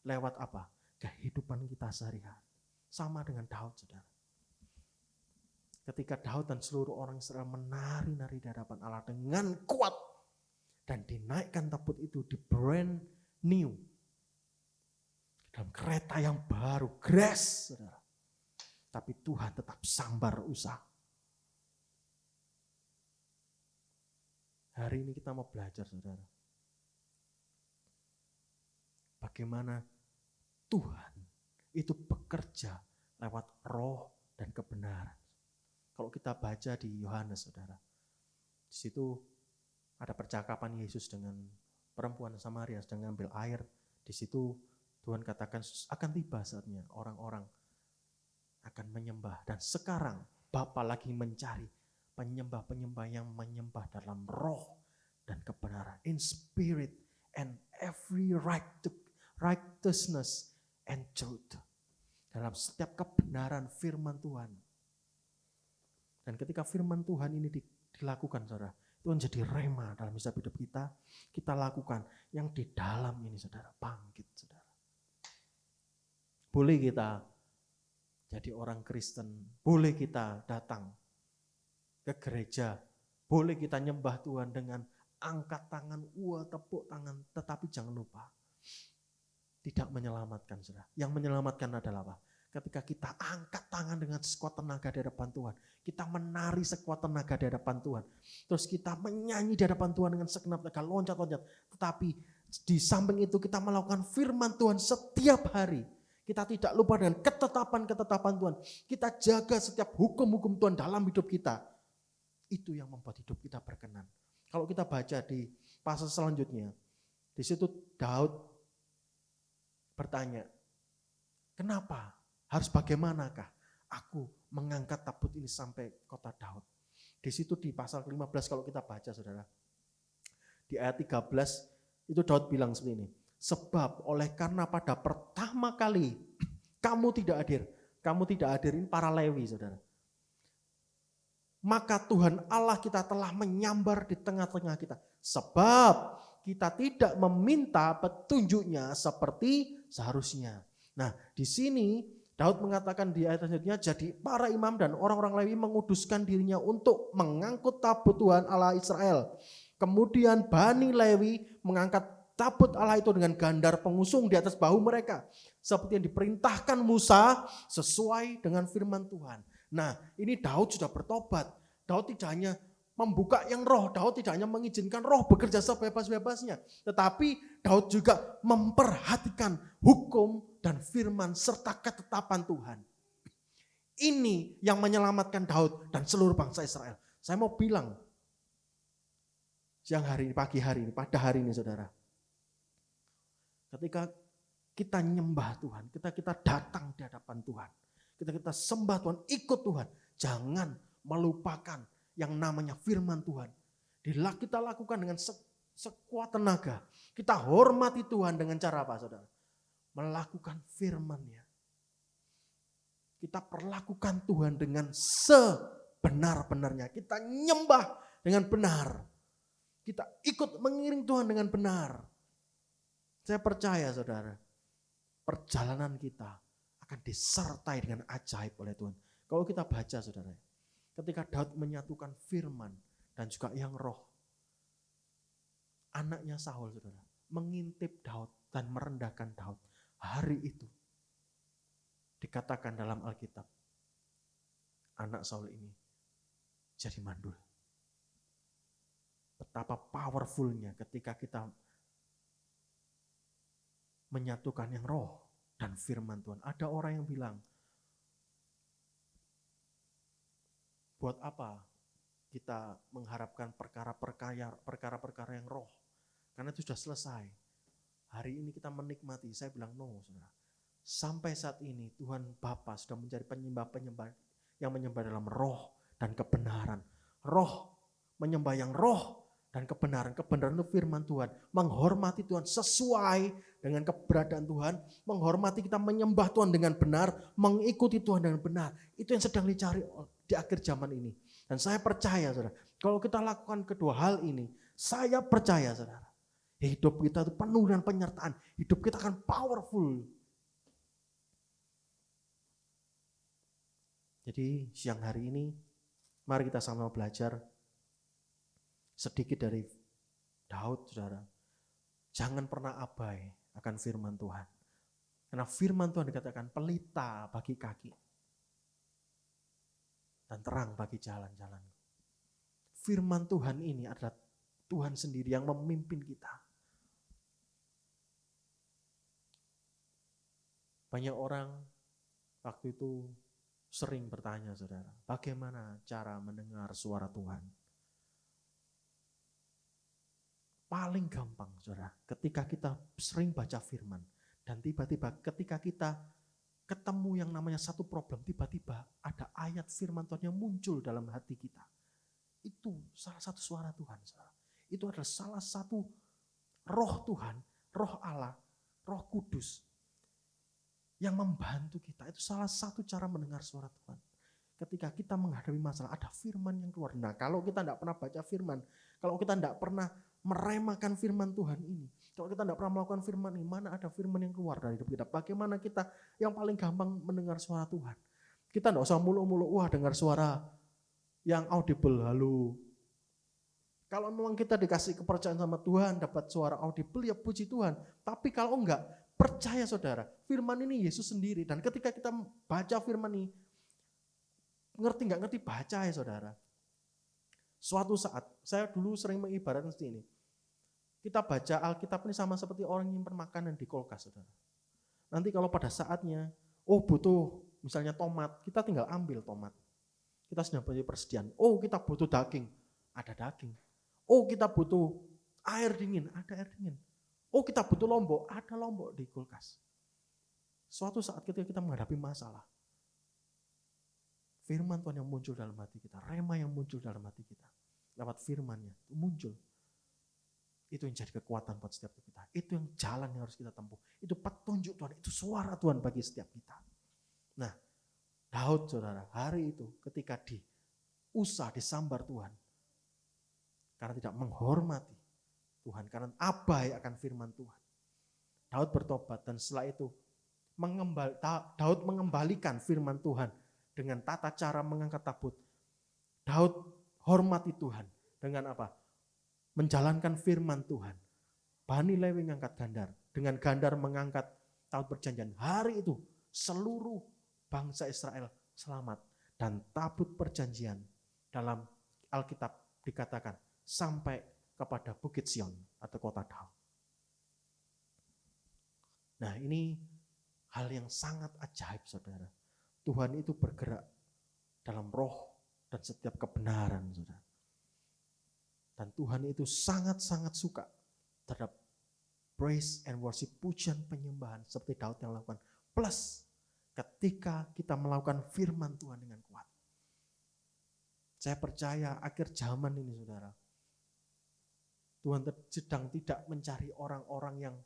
Lewat apa? Kehidupan kita sehari-hari. Sama dengan Daud, saudara. Ketika Daud dan seluruh orang Israel menari-nari di hadapan Allah dengan kuat. Dan dinaikkan tabut itu di brand new. Dalam kereta yang baru, grace, saudara. Tapi Tuhan tetap sambar usaha. Hari ini kita mau belajar, saudara. Bagaimana Tuhan itu bekerja lewat roh dan kebenaran. Kalau kita baca di Yohanes, saudara, di situ ada percakapan Yesus dengan perempuan Samaria sedang ngambil air. Di situ Tuhan katakan akan tiba saatnya orang-orang akan menyembah. Dan sekarang Bapa lagi mencari penyembah-penyembah yang menyembah dalam roh dan kebenaran. In spirit and every righteousness and truth. Dalam setiap kebenaran firman Tuhan. Dan ketika firman Tuhan ini dilakukan, saudara, itu menjadi rema dalam hidup kita. Kita lakukan yang di dalam ini, saudara, bangkit, saudara. Boleh kita jadi orang Kristen, boleh kita datang ke gereja, boleh kita nyembah Tuhan dengan angkat tangan, tepuk tangan, tetapi jangan lupa, tidak menyelamatkan, saudara. Yang menyelamatkan adalah apa? Ketika kita angkat tangan dengan sekuat tenaga di hadapan Tuhan. Kita menari sekuat tenaga di hadapan Tuhan. Terus kita menyanyi di hadapan Tuhan dengan segenap tenaga, loncat-loncat. Tetapi di samping itu kita melakukan firman Tuhan setiap hari. Kita tidak lupa dengan ketetapan-ketetapan Tuhan. Kita jaga setiap hukum-hukum Tuhan dalam hidup kita. Itu yang membuat hidup kita berkenan. Kalau kita baca di pasal selanjutnya, di situ Daud bertanya, kenapa? Harus bagaimanakah aku mengangkat tabut ini sampai kota Daud? Di situ di pasal 15 kalau kita baca, saudara. Di ayat 13 itu Daud bilang seperti ini. Sebab oleh karena pada pertama kali kamu tidak hadir ini para Lewi, saudara. Maka Tuhan Allah kita telah menyambar di tengah-tengah kita. Sebab kita tidak meminta petunjuknya seperti seharusnya. Nah, di sini Daud mengatakan di ayat selanjutnya, jadi para imam dan orang-orang Lewi menguduskan dirinya untuk mengangkut tabut Tuhan Allah Israel. Kemudian Bani Lewi mengangkat tabut Allah itu dengan gandar pengusung di atas bahu mereka. Seperti yang diperintahkan Musa sesuai dengan firman Tuhan. Nah, ini Daud sudah bertobat. Daud tidak hanya membuka yang roh. Daud tidak hanya mengizinkan roh bekerja sebebas-bebasnya, tetapi Daud juga memperhatikan hukum dan firman serta ketetapan Tuhan. Ini yang menyelamatkan Daud dan seluruh bangsa Israel. Saya mau bilang siang hari ini, pagi hari ini, pada hari ini saudara, ketika kita nyembah Tuhan, kita datang di hadapan Tuhan, kita sembah Tuhan, ikut Tuhan, jangan melupakan yang namanya firman Tuhan. Kita lakukan dengan sekuat tenaga. Kita hormati Tuhan dengan cara apa saudara? Melakukan firman-Nya. Kita perlakukan Tuhan dengan sebenar-benarnya. Kita nyembah dengan benar. Kita ikut mengiring Tuhan dengan benar. Saya percaya saudara, perjalanan kita akan disertai dengan ajaib oleh Tuhan. Kalau kita baca saudara, ketika Daud menyatukan firman dan juga yang roh, anaknya Saul saudara, mengintip Daud dan merendahkan Daud. Hari itu dikatakan dalam Alkitab, anak Saul ini jadi mandul. Betapa powerfulnya ketika kita menyatukan yang roh dan firman Tuhan. Ada orang yang bilang, buat apa kita mengharapkan perkara-perkara yang roh? Karena itu sudah selesai. Hari ini kita menikmati. Saya bilang no, saudara. Sampai saat ini Tuhan Bapa sudah mencari penyembah-penyembah yang menyembah dalam roh dan kebenaran. Roh, menyembah yang roh dan kebenaran. Kebenaran itu firman Tuhan. Menghormati Tuhan sesuai dengan keberadaan Tuhan. Menghormati kita menyembah Tuhan dengan benar. Mengikuti Tuhan dengan benar. Itu yang sedang dicari di akhir zaman ini. Dan saya percaya saudara, kalau kita lakukan kedua hal ini, saya percaya saudara, hidup kita itu penuh dengan penyertaan. Hidup kita akan powerful. Jadi siang hari ini, mari kita sama belajar sedikit dari Daud saudara. Jangan pernah abai akan firman Tuhan. Karena firman Tuhan dikatakan pelita bagi kaki dan terang bagi jalan-jalan. Firman Tuhan ini adalah Tuhan sendiri yang memimpin kita. Banyak orang waktu itu sering bertanya saudara, bagaimana cara mendengar suara Tuhan? Paling gampang saudara, ketika kita sering baca firman dan tiba-tiba ketika kita ketemu yang namanya satu problem, tiba-tiba ada ayat firman Tuhan yang muncul dalam hati kita. Itu salah satu suara Tuhan. Itu adalah salah satu roh Tuhan, roh Allah, roh kudus yang membantu kita. Itu salah satu cara mendengar suara Tuhan. Ketika kita menghadapi masalah, ada firman yang keluar. Nah, kalau kita tidak pernah baca firman, kalau kita tidak pernah meremahkan firman Tuhan ini, kalau kita tidak pernah melakukan firman ini, mana ada firman yang keluar dari hidup kita? Bagaimana kita yang paling gampang mendengar suara Tuhan? Kita tidak usah muluk-muluk, wah dengar suara yang audible, halo. Kalau memang kita dikasih kepercayaan sama Tuhan, dapat suara audible, ya puji Tuhan. Tapi kalau enggak, percaya saudara, firman ini Yesus sendiri. Dan ketika kita baca firman ini, ngerti nggak ngerti baca ya saudara. Suatu saat, saya dulu sering mengibaratkan seperti ini. Kita baca Alkitab ini sama seperti orang nyimpen makanan di kulkas saudara. Nanti kalau pada saatnya, oh butuh misalnya tomat, kita tinggal ambil tomat. Kita sudah punya persediaan. Oh kita butuh daging, ada daging. Oh kita butuh air dingin, ada air dingin. Oh kita butuh lombok, ada lombok di kulkas. Suatu saat ketika kita menghadapi masalah, firman Tuhan yang muncul dalam hati kita, rema yang muncul dalam hati kita, lewat firman-Nya muncul. Itu yang jadi kekuatan buat setiap kita. Itu yang jalan yang harus kita tempuh. Itu petunjuk Tuhan, itu suara Tuhan bagi setiap kita. Nah, Daud saudara, hari itu ketika disambar Tuhan, karena tidak menghormati Tuhan, karena abai akan firman Tuhan. Daud bertobat dan setelah itu Daud mengembalikan firman Tuhan dengan tata cara mengangkat tabut. Daud hormati Tuhan dengan apa? Menjalankan firman Tuhan. Bani Lewi mengangkat gandar. Dengan gandar mengangkat tabut perjanjian. Hari itu seluruh bangsa Israel selamat. Dan tabut perjanjian dalam Alkitab dikatakan sampai kepada Bukit Sion atau kota Daud. Nah, ini hal yang sangat ajaib, saudara. Tuhan itu bergerak dalam roh dan setiap kebenaran, saudara. Dan Tuhan itu sangat-sangat suka terhadap praise and worship, pujian penyembahan seperti Daud yang lakukan. Plus ketika kita melakukan firman Tuhan dengan kuat. Saya percaya akhir zaman ini, saudara, Tuhan sedang tidak mencari orang-orang yang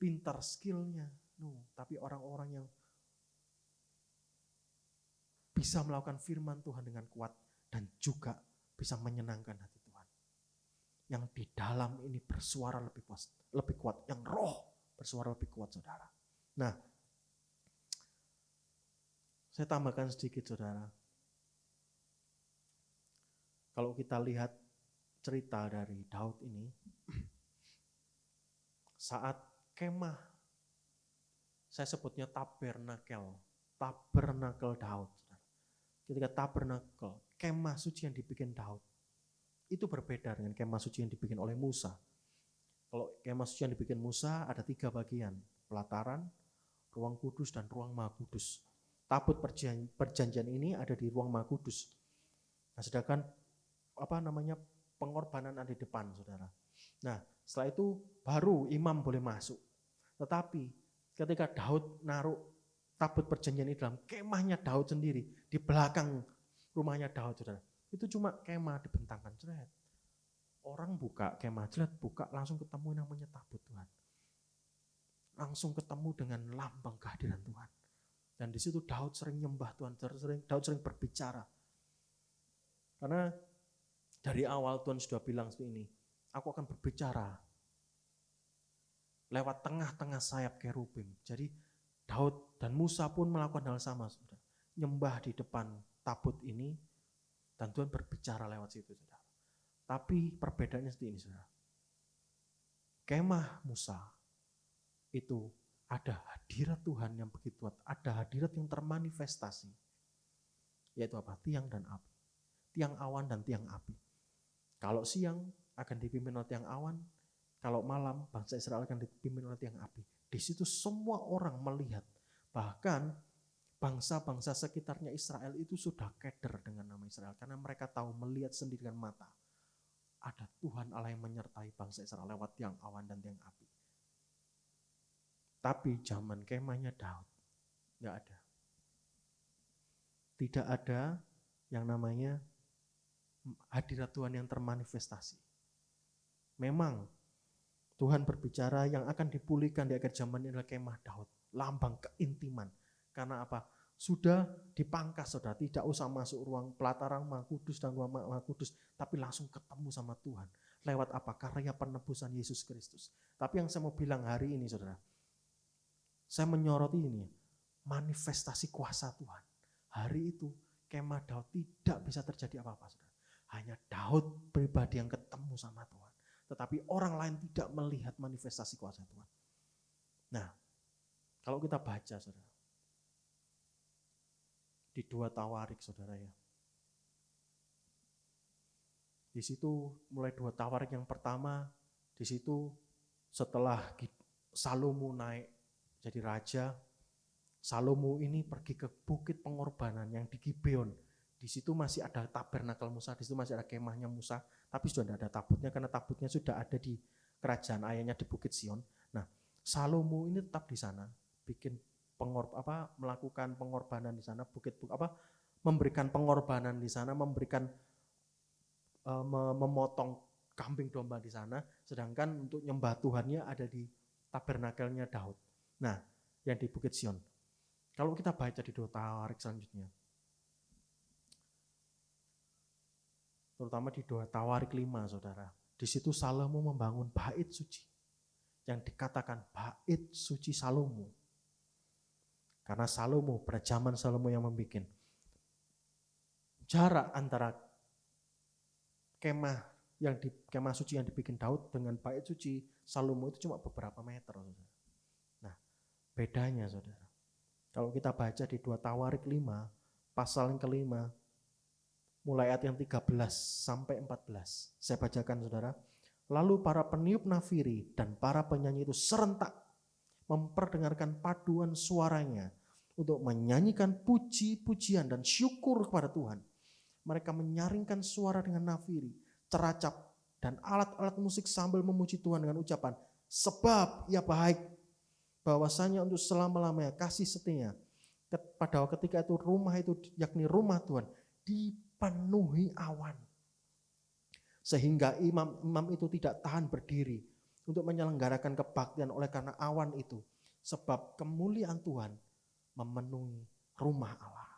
pintar skillnya, tapi orang-orang yang bisa melakukan firman Tuhan dengan kuat dan juga bisa menyenangkan hati Tuhan. Yang di dalam ini bersuara lebih kuat, yang roh bersuara lebih kuat, saudara. Nah, saya tambahkan sedikit, saudara. Kalau kita lihat cerita dari Daud ini, saat kemah, saya sebutnya tabernakel Daud. Ketika tabernakel, kemah suci yang dibikin Daud, itu berbeda dengan kemah suci yang dibikin oleh Musa. Kalau kemah suci yang dibikin Musa ada 3 bagian, pelataran, ruang kudus, dan ruang maha kudus. Tabut perjanjian ini ada di ruang maha kudus. Nah, sedangkan pengorbanan ada di depan, saudara. Nah, setelah itu baru imam boleh masuk. Tetapi ketika Daud naruh tabut perjanjian ini dalam kemahnya Daud sendiri, di belakang rumahnya Daud, saudara, itu cuma kemah dibentangkan, ceret. Orang buka kemah, ceret, buka langsung ketemu namanya tabut Tuhan. Langsung ketemu dengan lambang kehadiran Tuhan. Dan di situ Daud sering nyembah Tuhan, Daud sering berbicara. Karena dari awal Tuhan sudah bilang seperti ini, aku akan berbicara lewat tengah-tengah sayap kerubim. Jadi Daud dan Musa pun melakukan hal sama, saudara. Nyembah di depan tabut ini, dan Tuhan berbicara lewat situ, saudara. Tapi perbedaannya seperti ini, saudara. Kemah Musa itu ada hadirat Tuhan yang begitu kuat, ada hadirat yang termanifestasi. Yaitu apa? Tiang dan api. Tiang awan dan tiang api. Kalau siang akan dipimpin oleh tiang awan, kalau malam bangsa Israel akan dipimpin oleh tiang api. Di situ semua orang melihat, bahkan bangsa-bangsa sekitarnya Israel itu sudah keder dengan nama Israel, karena mereka tahu, melihat sendiri dengan mata, ada Tuhan Allah yang menyertai bangsa Israel lewat tiang awan dan tiang api. Tapi zaman kemahnya Daud nggak ada. Tidak ada yang namanya hadirat Tuhan yang termanifestasi. Memang Tuhan berbicara yang akan dipulihkan di akhir zaman ini adalah kemah Daud, lambang keintiman. Karena apa? Sudah dipangkas, saudara, tidak usah masuk ruang pelataran maha kudus dan ruang maha kudus, tapi langsung ketemu sama Tuhan. Lewat apa? Karya penebusan Yesus Kristus. Tapi yang saya mau bilang hari ini, saudara, saya menyoroti ini, manifestasi kuasa Tuhan. Hari itu kemah Daud tidak bisa terjadi apa-apa, saudara. Hanya Daud pribadi yang ketemu sama Tuhan. Tetapi orang lain tidak melihat manifestasi kuasa Tuhan. Nah, kalau kita baca, saudara, di 2 Tawarik, saudara, ya. Di situ mulai 2 Tawarik yang pertama, di situ setelah Salomo naik jadi raja, Salomo ini pergi ke bukit pengorbanan yang di Gibeon. Di situ masih ada tabernakel Musa, di situ masih ada kemahnya Musa, tapi sudah tidak ada tabutnya karena tabutnya sudah ada di kerajaan ayahnya di Bukit Sion. Nah, Salomo ini tetap di sana, melakukan pengorbanan di sana, memberikan pengorbanan di sana, memotong kambing domba di sana, sedangkan untuk nyembah Tuhannya ada di tabernakelnya Daud. Nah, yang di Bukit Sion. Kalau kita baca di 2 Tawarik selanjutnya, terutama di 2 Tawarik 5, saudara. Di situ Salomo membangun bait suci, yang dikatakan bait suci Salomo. Karena Salomo, pada zaman Salomo yang membuat, jarak antara kemah suci yang dibikin Daud dengan bait suci Salomo itu cuma beberapa meter, saudara. Nah, bedanya, saudara, kalau kita baca di 2 Tawarik 5, pasal yang kelima, mulai ayat yang 13 sampai 14. Saya bacakan saudara. Lalu para peniup nafiri dan para penyanyi itu serentak memperdengarkan paduan suaranya untuk menyanyikan puji-pujian dan syukur kepada Tuhan. Mereka menyaringkan suara dengan nafiri, ceracap, dan alat-alat musik sambil memuji Tuhan dengan ucapan, sebab ia baik, bahwasanya untuk selama-lamanya kasih setianya. Pada ketika itu rumah itu, yakni rumah Tuhan, dipenuhi awan. Sehingga imam-imam itu tidak tahan berdiri untuk menyelenggarakan kebaktian oleh karena awan itu. Sebab kemuliaan Tuhan memenuhi rumah Allah.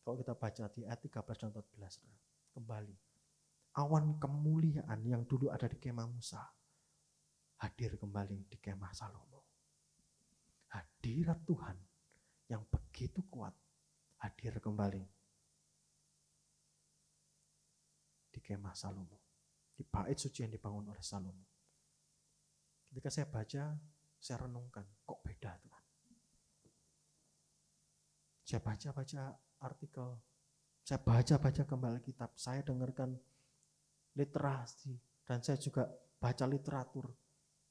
Kalau kita baca di ayat 13 dan 14, kembali. Awan kemuliaan yang dulu ada di kemah Musa, hadir kembali di kemah Salomo. Hadirat Tuhan yang begitu kuat, hadir kembali di kemah Salomo, di bait suci yang dibangun oleh Salomo. Ketika saya baca, saya renungkan, kok beda Tuhan. Saya baca artikel, saya baca kembali kitab, saya dengarkan literasi, dan saya juga baca literatur.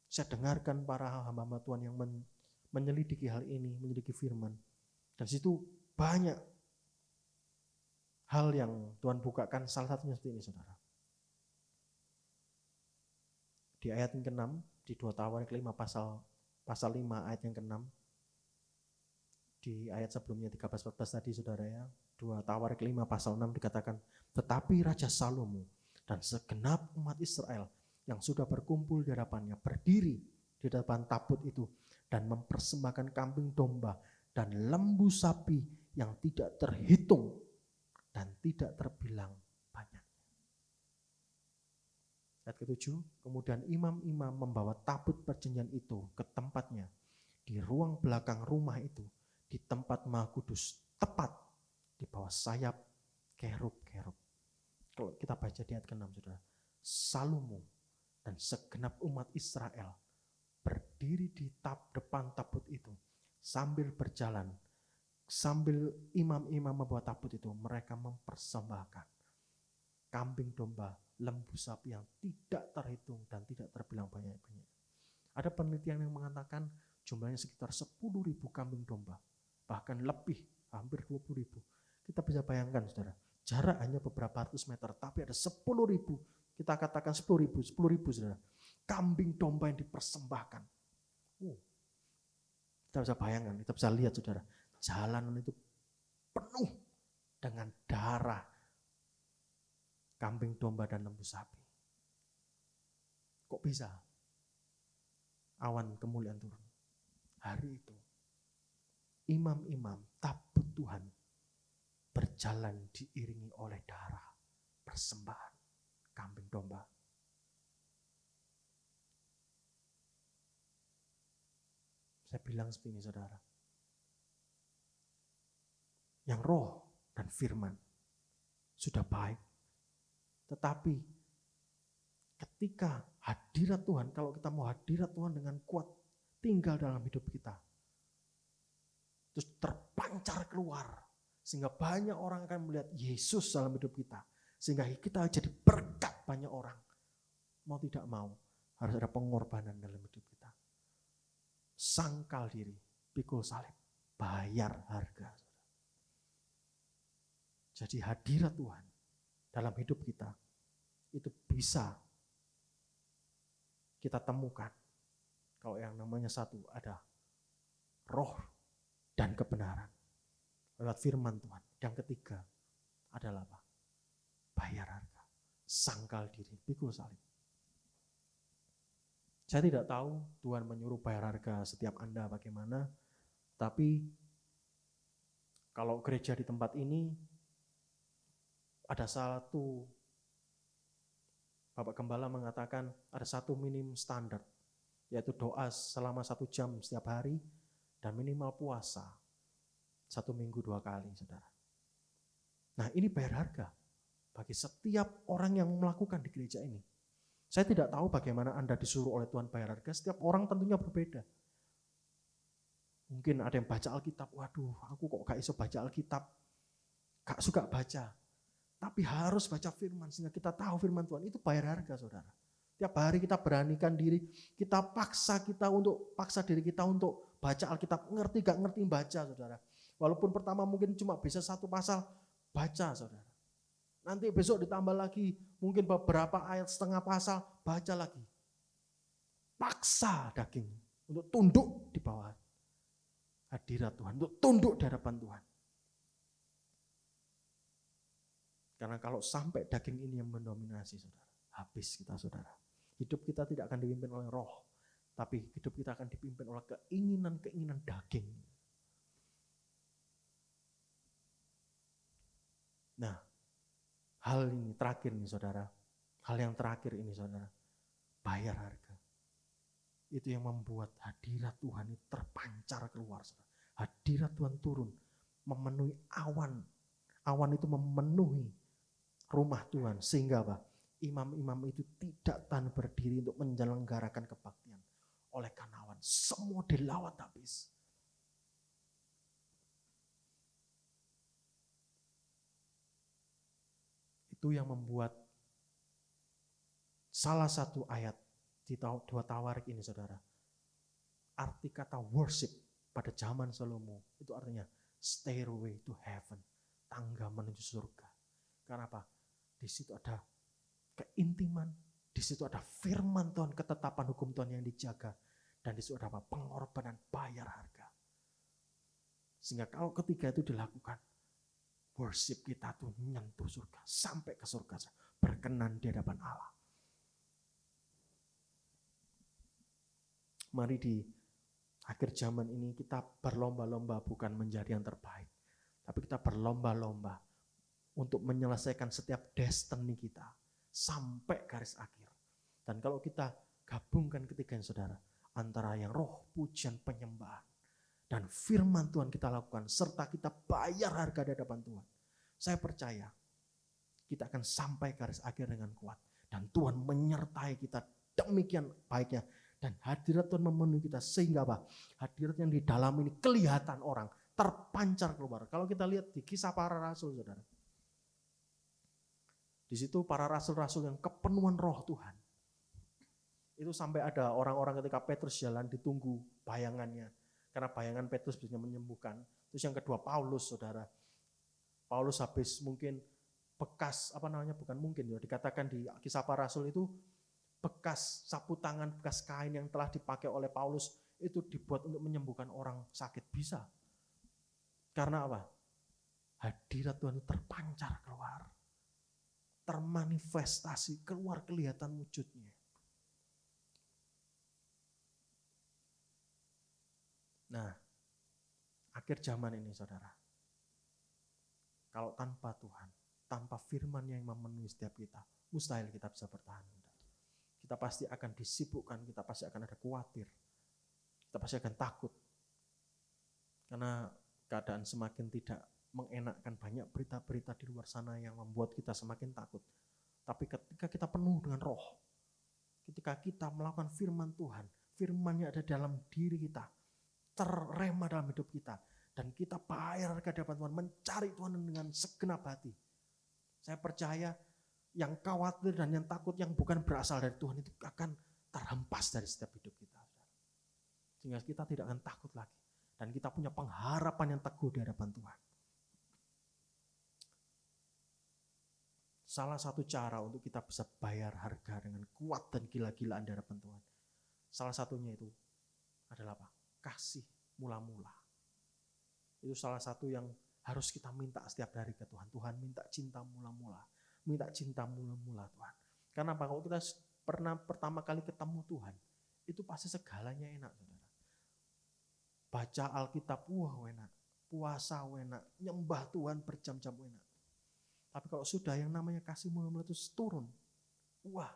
Saya dengarkan para hamba-hamba Tuhan yang menyelidiki hal ini, menyelidiki firman. Dan situ banyak hal yang Tuhan bukakan, salah satunya seperti ini saudara. Di ayat yang ke-6, di 2 Tawarik 5 pasal 5 ayat yang ke-6, di ayat sebelumnya 13-14 tadi saudara ya, 2 Tawarik 5 pasal 6 dikatakan, tetapi Raja Salomo dan segenap umat Israel yang sudah berkumpul di hadapannya berdiri di depan tabut itu dan mempersembahkan kambing domba dan lembu sapi yang tidak terhitung dan tidak terbilang banyak. Ayat ke-7, kemudian imam-imam membawa tabut perjanjian itu ke tempatnya di ruang belakang rumah itu, di tempat Maha Kudus, tepat di bawah sayap kerub-kerub. Kalau kita baca di ayat ke-6 saudara, Salomo dan segenap umat Israel berdiri di depan tabut itu sambil berjalan. Sambil imam-imam membawa tabut itu, mereka mempersembahkan kambing domba, lembu sapi yang tidak terhitung dan tidak terbilang banyak-banyak. Ada penelitian yang mengatakan jumlahnya sekitar 10.000 kambing domba, bahkan lebih, hampir 20.000. Kita bisa bayangkan saudara, jarak hanya beberapa ratus meter, tapi ada 10.000, kita katakan 10.000 saudara, kambing domba yang dipersembahkan. Kita bisa bayangkan, kita bisa lihat saudara, jalanan itu penuh dengan darah kambing domba dan lembu sapi. Kok bisa awan kemuliaan turun? Hari itu imam-imam tabut Tuhan berjalan diiringi oleh darah persembahan kambing domba. Saya bilang seperti ini saudara, yang roh dan firman sudah baik, tetapi ketika hadirat Tuhan, kalau kita mau hadirat Tuhan dengan kuat tinggal dalam hidup kita, terus terpancar keluar, sehingga banyak orang akan melihat Yesus dalam hidup kita, sehingga kita jadi berkat banyak orang. Mau tidak mau harus ada pengorbanan dalam hidup kita. Sangkal diri, pikul salib, bayar harga. Jadi hadirat Tuhan dalam hidup kita itu bisa kita temukan. Kalau yang namanya satu ada roh dan kebenaran lewat firman Tuhan. Yang ketiga adalah apa? Bayar harga, sangkal diri, pikul salib. Saya tidak tahu Tuhan menyuruh bayar harga setiap Anda bagaimana, tapi kalau gereja di tempat ini ada satu, Bapak Gembala mengatakan ada satu minim standar, yaitu doa selama 1 jam setiap hari dan minimal puasa 1 minggu 2 kali, saudara. Nah, ini bayar harga bagi setiap orang yang melakukan di gereja ini. Saya tidak tahu bagaimana Anda disuruh oleh Tuhan bayar harga, setiap orang tentunya berbeda. Mungkin ada yang baca Alkitab, waduh aku kok gak iso baca Alkitab. gak suka baca, tapi harus baca firman sehingga kita tahu firman Tuhan. Itu bayar harga, saudara. Tiap hari kita beranikan diri, kita paksa diri kita untuk baca Alkitab, ngerti gak ngerti baca, saudara. Walaupun pertama mungkin cuma bisa 1 pasal, baca, saudara. Nanti besok ditambah lagi, mungkin beberapa ayat setengah pasal, baca lagi. Paksa daging untuk tunduk di bawah hadirat Tuhan, untuk tunduk di hadapan Tuhan. Karena kalau sampai daging ini yang mendominasi, saudara, habis kita, saudara. Hidup kita tidak akan dipimpin oleh roh, tapi hidup kita akan dipimpin oleh keinginan-keinginan daging. Nah, hal ini terakhir nih, saudara. Hal yang terakhir ini, saudara, bayar harga. Itu yang membuat hadirat Tuhan ini terpancar keluar, saudara. Hadirat Tuhan turun, memenuhi awan. Awan itu memenuhi rumah Tuhan, sehingga apa? Imam-imam itu tidak tahan berdiri untuk menyelenggarakan kebaktian. Oleh karena awan, semua dilawat habis. Itu yang membuat salah satu ayat di 2 Tawarik ini, saudara. Arti kata worship pada zaman Salomo itu artinya stairway to heaven, tangga menuju surga. Karena apa? Di situ ada keintiman, di situ ada firman Tuhan, ketetapan hukum Tuhan yang dijaga, dan di situ ada apa? Pengorbanan, bayar harga. Sehingga kalau ketiga itu dilakukan, worship kita tuh nyentuh surga, sampai ke surga, berkenan di hadapan Allah. Mari di akhir zaman ini kita berlomba-lomba bukan menjadi yang terbaik, tapi kita berlomba-lomba untuk menyelesaikan setiap destiny kita sampai garis akhir. Dan kalau kita gabungkan ketiganya, saudara, antara yang roh, pujian, penyembahan, dan firman Tuhan kita lakukan, serta kita bayar harga di hadapan Tuhan, saya percaya kita akan sampai garis akhir dengan kuat. Dan Tuhan menyertai kita demikian baiknya. Dan hadirat Tuhan memenuhi kita, sehingga apa? Hadirat yang di dalam ini kelihatan orang, terpancar keluar. Kalau kita lihat di Kisah Para Rasul, saudara, di situ para rasul-rasul yang kepenuhan roh Tuhan. Itu sampai ada orang-orang ketika Petrus jalan ditunggu bayangannya. Karena bayangan Petrus bisa menyembuhkan. Terus yang kedua Paulus, saudara. Paulus habis mungkin bekas, bukan mungkin ya, dikatakan di Kisah Para Rasul itu bekas sapu tangan, bekas kain yang telah dipakai oleh Paulus itu dibuat untuk menyembuhkan orang sakit, bisa. Karena apa? Hadirat Tuhan itu terpancar keluar. Termanifestasi, keluar kelihatan wujudnya. Nah, akhir zaman ini, saudara, kalau tanpa Tuhan, tanpa firman yang memenuhi setiap kita, mustahil kita bisa bertahan. Kita pasti akan disibukkan, kita pasti akan ada khawatir, kita pasti akan takut. Karena keadaan semakin tidak mengenakkan, banyak berita-berita di luar sana yang membuat kita semakin takut. Tapi ketika kita penuh dengan roh, ketika kita melakukan firman Tuhan, firman-Nya ada dalam diri kita, terrema dalam hidup kita, dan kita bayar harga di hadapan Tuhan, mencari Tuhan dengan segenap hati. Saya percaya yang khawatir dan yang takut yang bukan berasal dari Tuhan itu akan terhempas dari setiap hidup kita. Sehingga kita tidak akan takut lagi. Dan kita punya pengharapan yang teguh di hadapan Tuhan. Salah satu cara untuk kita bisa bayar harga dengan kuat dan gila-gilaan di hadapan Tuhan, salah satunya itu adalah apa? Kasih mula-mula. Itu salah satu yang harus kita minta setiap hari ke Tuhan. Tuhan, minta cinta mula-mula. Minta cinta mula-mula, Tuhan. Karena apa? Kalau kita pernah pertama kali ketemu Tuhan, itu pasti segalanya enak, saudara. Baca Alkitab, wah enak. Puasa enak. Nyembah Tuhan berjam-jam enak. Tapi kalau sudah yang namanya kasih mula-mula itu turun, wah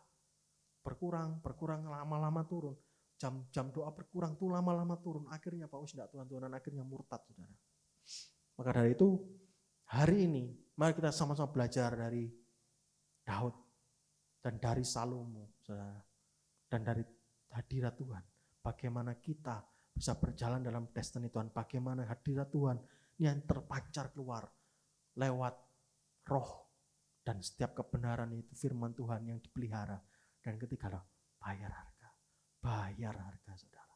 berkurang, lama-lama turun. Jam doa berkurang tuh lama-lama turun. Akhirnya Pak Us tidak Tuhan-Tuhanan, akhirnya murtad, saudara. Maka dari itu, hari ini, mari kita sama-sama belajar dari Daud dan dari Salomo, saudara, dan dari hadirat Tuhan. Bagaimana kita bisa berjalan dalam destiny Tuhan, bagaimana hadirat Tuhan yang terpancar keluar, lewat roh dan setiap kebenaran itu firman Tuhan yang dipelihara. Dan ketiga bayar harga saudara.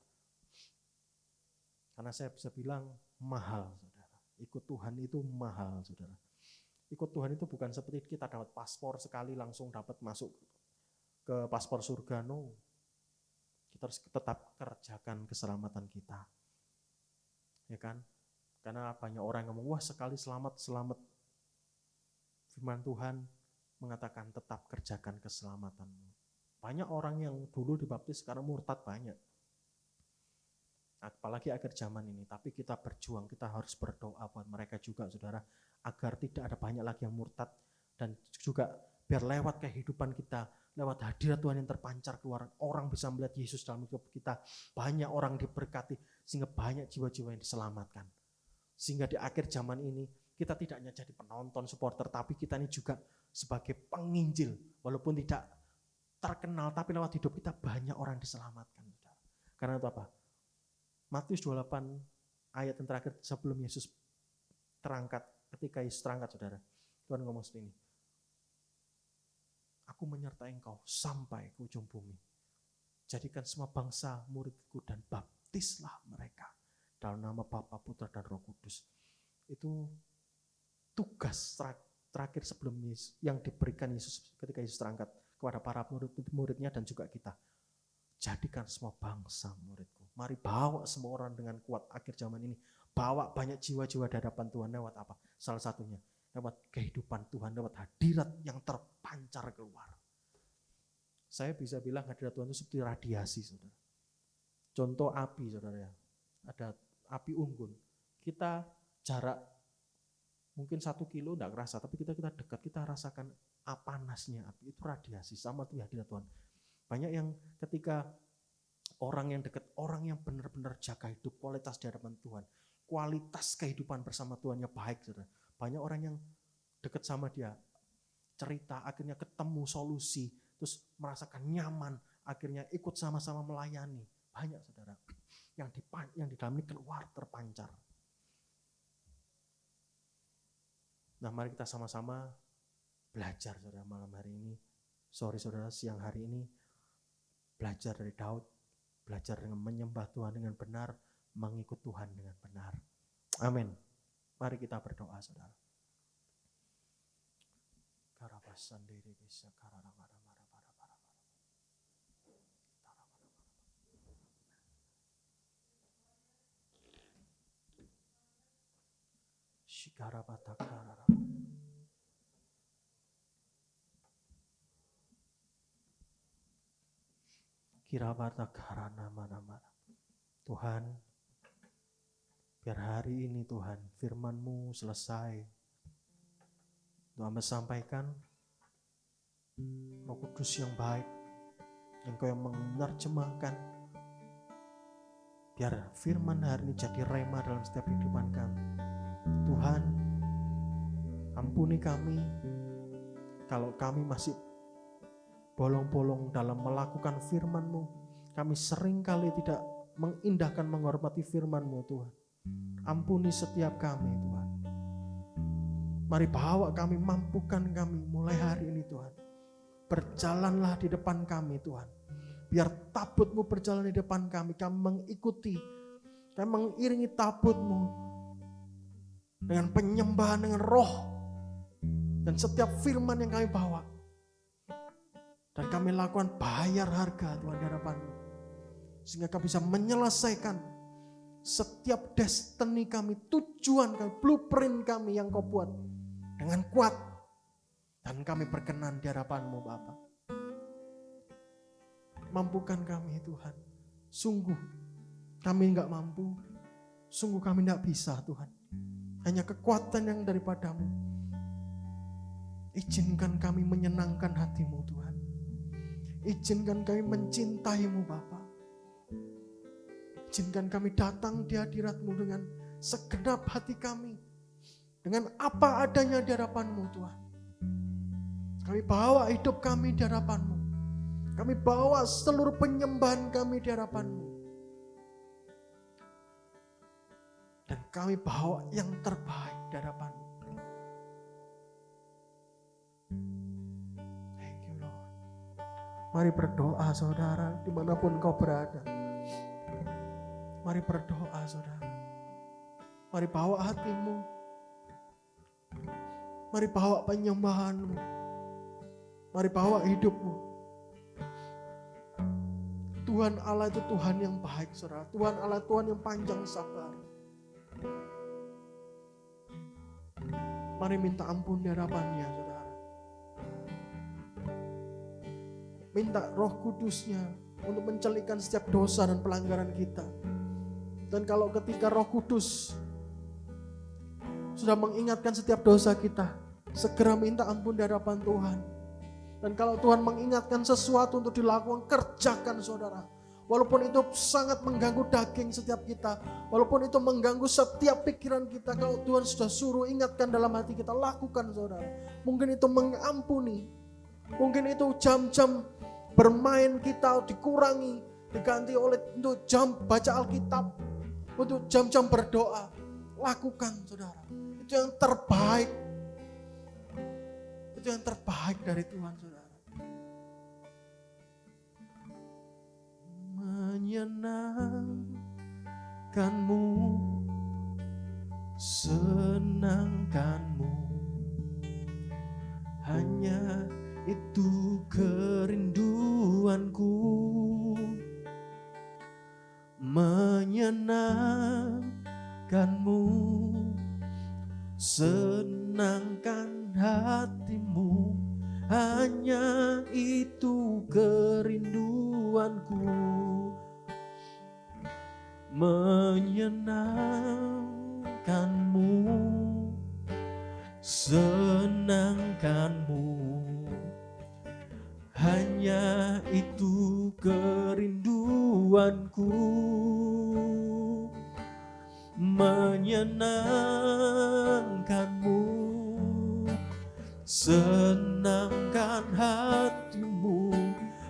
Karena saya bisa bilang mahal saudara. Ikut Tuhan itu mahal saudara. Ikut Tuhan itu bukan seperti kita dapat paspor sekali langsung dapat masuk ke paspor surga, no. Kita harus tetap kerjakan keselamatan kita. Ya kan? Karena banyak orang yang ngomong, wah sekali selamat. Firman Tuhan mengatakan tetap kerjakan keselamatanmu. Banyak orang yang dulu dibaptis sekarang murtad banyak. Apalagi akhir zaman ini. Tapi kita berjuang, kita harus berdoa buat mereka juga saudara. Agar tidak ada banyak lagi yang murtad. Dan juga biar lewat kehidupan kita, lewat hadirat Tuhan yang terpancar keluar, orang bisa melihat Yesus dalam hidup kita. Banyak orang diberkati, sehingga banyak jiwa-jiwa yang diselamatkan. Sehingga di akhir zaman ini, kita tidak hanya jadi penonton, supporter, tapi kita ini juga sebagai penginjil. Walaupun tidak terkenal, tapi lewat hidup kita banyak orang diselamatkan. Karena itu apa? Matius 28 ayat yang terakhir sebelum Yesus terangkat, ketika Yesus terangkat saudara, Tuhan ngomong seperti ini. Aku menyertai engkau sampai ke ujung bumi. Jadikan semua bangsa muridku dan baptislah mereka dalam nama Bapa, Putra, dan Roh Kudus. Itu tugas terakhir sebelum Yesus, yang diberikan Yesus ketika Yesus terangkat kepada para murid-muridnya dan juga kita. Jadikan semua bangsa muridku. Mari bawa semua orang dengan kuat akhir zaman ini. Bawa banyak jiwa-jiwa di hadapan Tuhan lewat apa? Salah satunya lewat kehidupan Tuhan, lewat hadirat yang terpancar keluar. Saya bisa bilang hadirat Tuhan itu seperti radiasi saudara. Contoh api saudara ya. Ada api unggun. Kita jarak mungkin 1 kilo enggak kerasa, tapi kita dekat, kita rasakan panasnya api, itu radiasi, sama tuh hadirat Tuhan. Banyak yang ketika orang yang dekat, orang yang benar-benar jaga hidup, kualitas di hadapan Tuhan, kualitas kehidupan bersama Tuhannya baik saudara. Banyak orang yang dekat sama dia, cerita, akhirnya ketemu solusi, terus merasakan nyaman, akhirnya ikut sama-sama melayani. Banyak saudara, yang di dalam ini keluar terpancar. Nah mari kita sama-sama belajar saudara malam hari ini. Saudara siang hari ini. Belajar dari Daud. Belajar dengan menyembah Tuhan dengan benar. Mengikut Tuhan dengan benar. Amin. Mari kita berdoa saudara. Karabasan diri bisa karara-mara. Shikarabatakara. Kirabatakara nama-nama. Tuhan, biar hari ini Tuhan firman-Mu selesai. Tuhan sampaikan Roh Kudus yang baik, Engkau yang menerjemahkan. Biar firman hari ini jadi rema dalam setiap kehidupan kami. Tuhan, ampuni kami kalau kami masih bolong-bolong dalam melakukan firman-Mu. Kami seringkali tidak mengindahkan, menghormati firman-Mu Tuhan. Ampuni setiap kami Tuhan. Mari bawa kami, mampukan kami mulai hari ini Tuhan. Berjalanlah di depan kami Tuhan. Biar tabut-Mu berjalan di depan kami mengikuti, kami mengiringi tabut-Mu. Dengan penyembahan, dengan roh. Dan setiap firman yang kami bawa. Dan kami lakukan bayar harga Tuhan di hadapan-Mu. Sehingga kami bisa menyelesaikan setiap destiny kami, tujuan kami, blueprint kami yang Kau buat. Dengan kuat. Dan kami berkenan di hadapan-Mu Bapa. Mampukan kami Tuhan. Sungguh kami enggak mampu. Sungguh kami enggak bisa Tuhan. Hanya kekuatan yang daripada-Mu. Izinkan kami menyenangkan hati-Mu Tuhan. Izinkan kami mencintai-Mu Bapa. Izinkan kami datang di hadirat-Mu dengan segenap hati kami. Dengan apa adanya di hadapan-Mu Tuhan. Kami bawa hidup kami di hadapan-Mu. Kami bawa seluruh penyembahan kami di hadapan-Mu. Dan kami bawa yang terbaik di hadapan-Mu. Mari berdoa saudara, dimanapun kau berada. Mari berdoa saudara. Mari bawa hatimu. Mari bawa penyembahanmu. Mari bawa hidupmu. Tuhan Allah itu Tuhan yang baik saudara. Tuhan Allah Tuhan yang panjang sabar. Mari minta ampun di hadapannya saudara. Minta Roh Kudusnya untuk mencelikkan setiap dosa dan pelanggaran kita. Dan kalau ketika Roh Kudus sudah mengingatkan setiap dosa kita, segera minta ampun di hadapan Tuhan. Dan kalau Tuhan mengingatkan sesuatu untuk dilakukan, kerjakan saudara. Walaupun itu sangat mengganggu daging setiap kita, walaupun itu mengganggu setiap pikiran kita, kalau Tuhan sudah suruh ingatkan dalam hati kita, lakukan saudara. Mungkin itu mengampuni, mungkin itu jam-jam bermain kita dikurangi, diganti oleh untuk jam baca Alkitab, untuk jam-jam berdoa. Lakukan saudara, itu yang terbaik. Itu yang terbaik dari Tuhan saudara. Menyenangkanmu, senangkanmu, hanya itu kerinduanku. Menyenangkanmu, senangkan hatimu, hanya itu kerinduanku. Menyenangkanmu, senangkanmu, hanya itu kerinduanku. Menyenangkanmu, senangkan hatimu,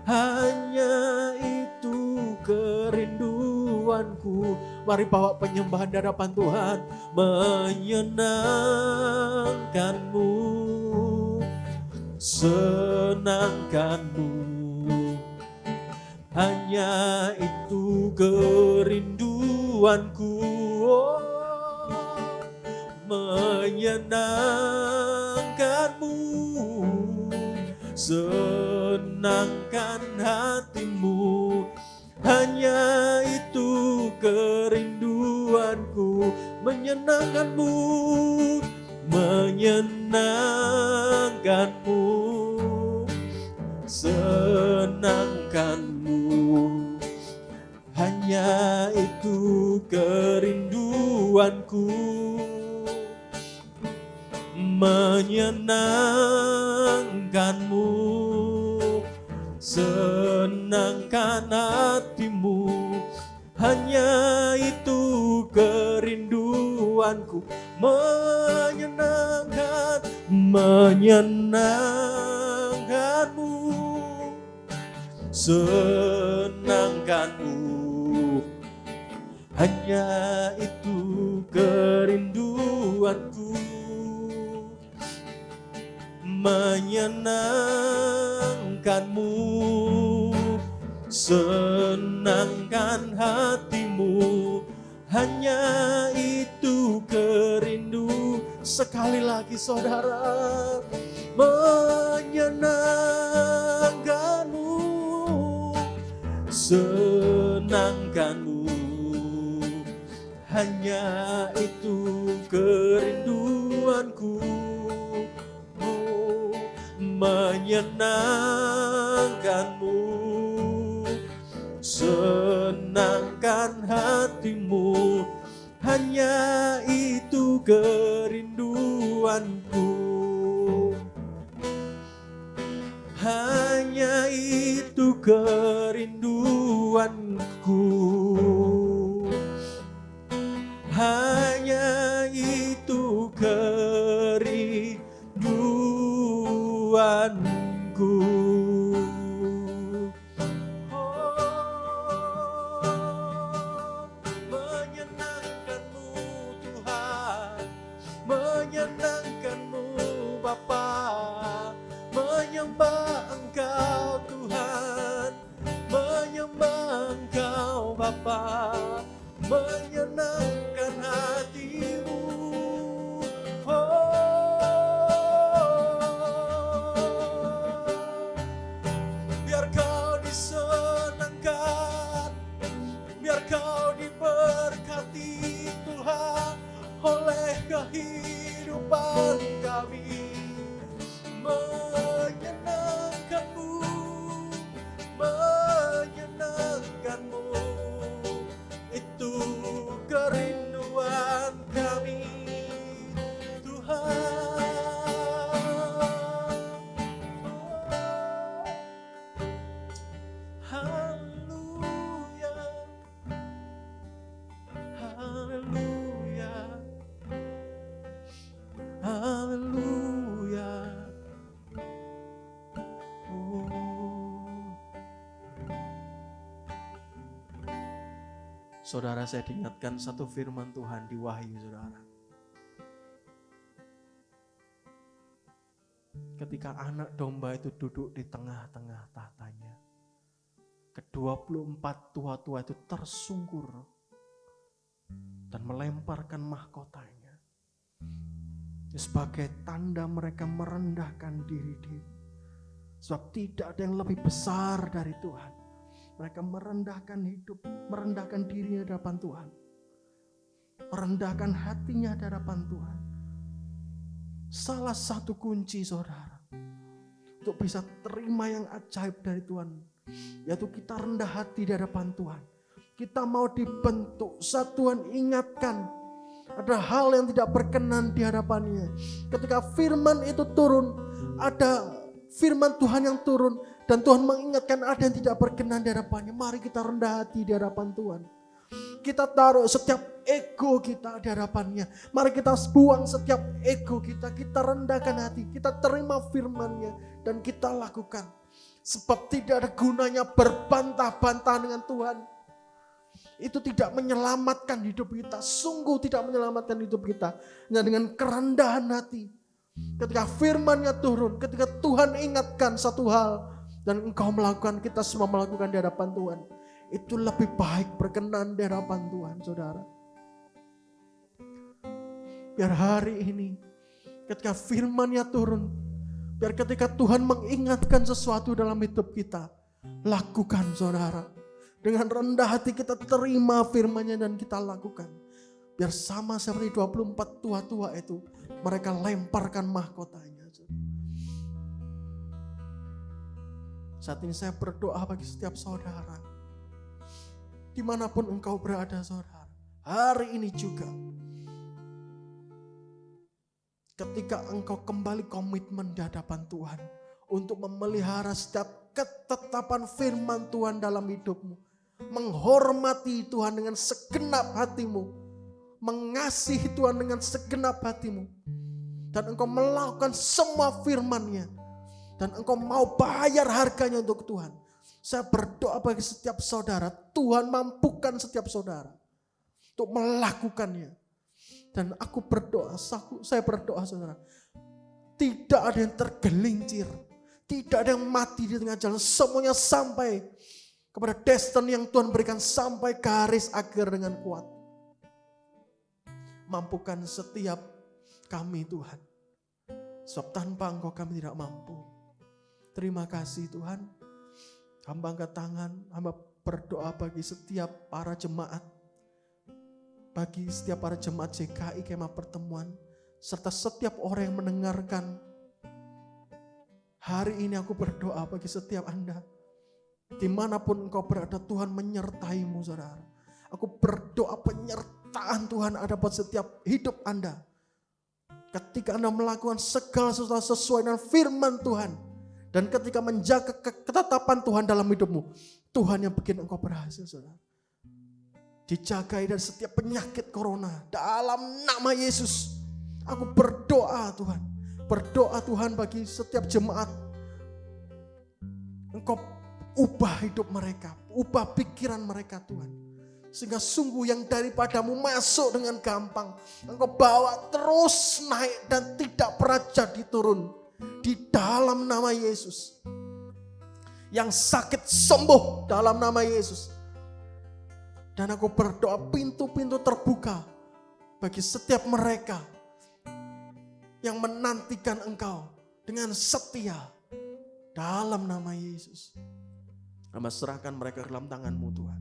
hanya itu kerinduanku. Mari bawa penyembahan di hadapan Tuhan. Menyenangkanmu, senangkanmu, hanya itu kerinduanku. Oh, menyenangkanmu, senangkan hatimu, hanya itu kerinduanku. Menyenangkanmu, menyenangkanmu, senangkanmu, hanya itu kerinduanku. Menyenangkanmu, senangkan hatimu, hanya itu kerinduanku. Menyenangkanmu, senangkanmu, hanya itu kerinduanku. Menyenangkanmu, senangkan hatimu, hanya itu kerindu. Sekali lagi saudara, menyenangkanmu, senangkanmu, hanya itu kerinduanku. Menyenangkanmu, senangkan hatimu, hanya itu kerinduanku. Hanya itu kerinduanku. Hanya itu kerinduanku. Oh, menyenangkanmu Tuhan, menyenangkanmu Bapa, menyembah Engkau Tuhan, Bapa menyenangkan hatimu. Biar kau disenangkan, biar kau diberkati Tuhan oleh kehidupan kami. Menyenangkanmu, menyenangkanmu, itu kerinduan kami Tuhan. Haleluya, haleluya, haleluya. Saudara, saya diingatkan satu firman Tuhan di Wahyu, saudara. Ketika anak domba itu duduk di tengah-tengah tahtanya, ke-24 tua-tua itu tersungkur dan melemparkan mahkotanya sebagai tanda mereka merendahkan diri. Sebab tidak ada yang lebih besar dari Tuhan. Mereka merendahkan hidup, merendahkan dirinya di hadapan Tuhan, merendahkan hatinya di hadapan Tuhan. Salah satu kunci, saudara, untuk bisa terima yang ajaib dari Tuhan, yaitu kita rendah hati di hadapan Tuhan. Kita mau dibentuk saat Tuhan ingatkan ada hal yang tidak berkenan di hadapannya. Ketika firman itu turun, ada firman Tuhan yang turun, dan Tuhan mengingatkan ada yang tidak berkenan di hadapannya. Mari kita rendah hati di hadapan Tuhan. Kita taruh setiap ego kita di hadapannya. Mari kita buang setiap ego kita. Kita rendahkan hati. Kita terima firman-Nya dan kita lakukan. Sebab tidak ada gunanya berbantah-bantah dengan Tuhan. Itu tidak menyelamatkan hidup kita. Sungguh tidak menyelamatkan hidup kita. Hanya dengan kerendahan hati. Ketika firman-Nya turun, ketika Tuhan ingatkan satu hal, dan engkau melakukan, kita semua melakukan di hadapan Tuhan, itu lebih baik berkenan di hadapan Tuhan, saudara. Biar hari ini ketika firman-Nya turun, biar ketika Tuhan mengingatkan sesuatu dalam hidup kita, lakukan, saudara. Dengan rendah hati kita terima firman-Nya dan kita lakukan. Biar sama seperti 24 tua-tua itu, mereka lemparkan mahkotanya. Saat ini saya berdoa bagi setiap saudara, dimanapun engkau berada, saudara. Hari ini juga, ketika engkau kembali komitmen di hadapan Tuhan untuk memelihara setiap ketetapan firman Tuhan dalam hidupmu, menghormati Tuhan dengan segenap hatimu, mengasihi Tuhan dengan segenap hatimu, dan engkau melakukan semua firman-Nya, dan engkau mau bayar harganya untuk Tuhan. Saya berdoa bagi setiap saudara, Tuhan mampukan setiap saudara untuk melakukannya. Dan aku berdoa, saya berdoa, saudara, tidak ada yang tergelincir, tidak ada yang mati di tengah jalan. Semuanya sampai kepada destiny yang Tuhan berikan, sampai garis akhir dengan kuat. Mampukan setiap kami, Tuhan. Sebab tanpa Engkau kami tidak mampu. Terima kasih, Tuhan. Hamba angkat tangan, hamba berdoa bagi setiap para jemaat, bagi setiap para jemaat JKI Kemah Pertemuan, serta setiap orang yang mendengarkan. Hari ini aku berdoa bagi setiap Anda, dimanapun engkau berada, Tuhan menyertaimu, saudara. Aku berdoa penyertaan Tuhan ada buat setiap hidup Anda. Ketika Anda melakukan segala sesuatu sesuai dengan firman Tuhan, dan ketika menjaga ketetapan Tuhan dalam hidupmu, Tuhan yang bikin engkau berhasil, saudara. Dijagai dari setiap penyakit corona dalam nama Yesus. Aku berdoa, Tuhan. Berdoa, Tuhan, bagi setiap jemaat. Engkau ubah hidup mereka, ubah pikiran mereka, Tuhan. Sehingga sungguh yang daripadamu masuk dengan gampang, engkau bawa terus naik dan tidak pernah jadi turun. Di dalam nama Yesus. Yang sakit sembuh dalam nama Yesus. Dan aku berdoa pintu-pintu terbuka bagi setiap mereka yang menantikan Engkau dengan setia dalam nama Yesus. Kami serahkan mereka ke dalam tangan-Mu Tuhan.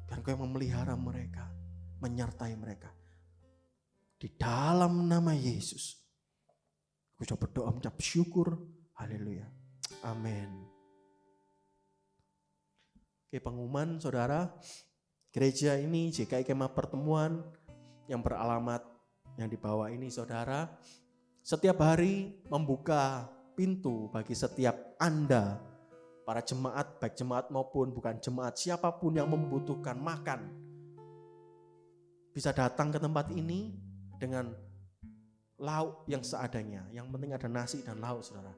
Biar Engkau yang memelihara mereka, menyertai mereka. Di dalam nama Yesus. Aku coba berdoa mengucap syukur. Haleluya. Amin. Oke, pengumuman saudara, gereja ini JKI Kemah Pertemuan yang beralamat yang di bawah ini saudara, setiap hari membuka pintu bagi setiap Anda, para jemaat, baik jemaat maupun bukan jemaat, siapapun yang membutuhkan makan, bisa datang ke tempat ini dengan lauk yang seadanya. Yang penting ada nasi dan lauk saudara.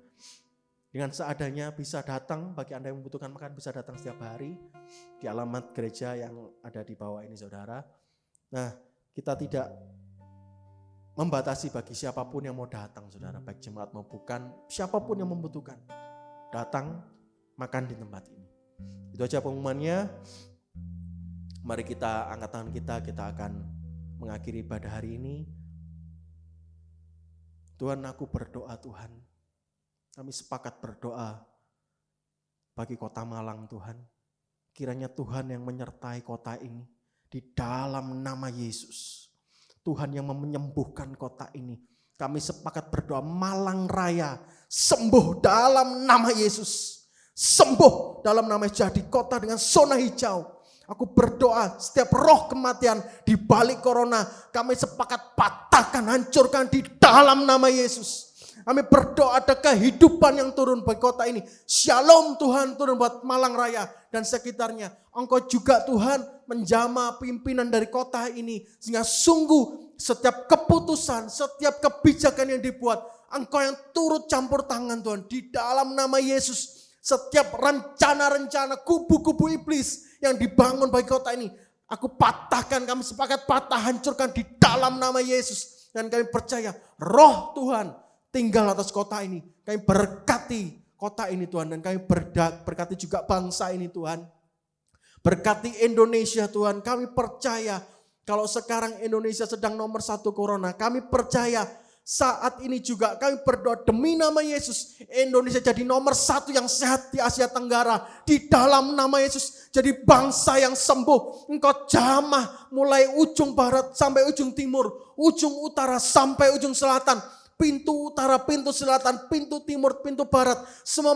Dengan seadanya bisa datang, bagi Anda yang membutuhkan makan bisa datang setiap hari di alamat gereja yang ada di bawah ini saudara. Nah, kita tidak membatasi bagi siapapun yang mau datang saudara, baik jemaat mau bukan, siapapun yang membutuhkan datang makan di tempat ini. Itu aja pengumumannya. Mari kita angkat tangan kita akan mengakhiri ibadah hari ini. Tuhan, aku berdoa Tuhan. Kami sepakat berdoa bagi kota Malang Tuhan. Kiranya Tuhan yang menyertai kota ini di dalam nama Yesus. Tuhan yang menyembuhkan kota ini. Kami sepakat berdoa Malang Raya sembuh dalam nama Yesus. Sembuh dalam nama Yesus, jadi kota dengan zona hijau. Aku berdoa setiap roh kematian di balik corona kami sepakat patahkan, hancurkan di dalam nama Yesus. Kami berdoa ada kehidupan yang turun bagi kota ini. Shalom Tuhan turun buat Malang Raya dan sekitarnya. Engkau juga Tuhan menjamah pimpinan dari kota ini. Sehingga sungguh setiap keputusan, setiap kebijakan yang dibuat, Engkau yang turut campur tangan Tuhan. Di dalam nama Yesus, setiap rencana-rencana kubu-kubu iblis yang dibangun bagi kota ini, aku patahkan, kami sepakat patah, hancurkan di dalam nama Yesus. Dan kami percaya roh Tuhan tinggal atas kota ini. Kami berkati kota ini Tuhan. Dan kami berkati juga bangsa ini Tuhan. Berkati Indonesia Tuhan. Kami percaya kalau sekarang Indonesia sedang nomor 1 corona. Kami percaya saat ini juga kami berdoa demi nama Yesus. Indonesia jadi nomor 1 yang sehat di Asia Tenggara. Di dalam nama Yesus jadi bangsa yang sembuh. Engkau jamah mulai ujung barat sampai ujung timur. Ujung utara sampai ujung selatan. Pintu utara, pintu selatan, pintu timur, pintu barat. Semua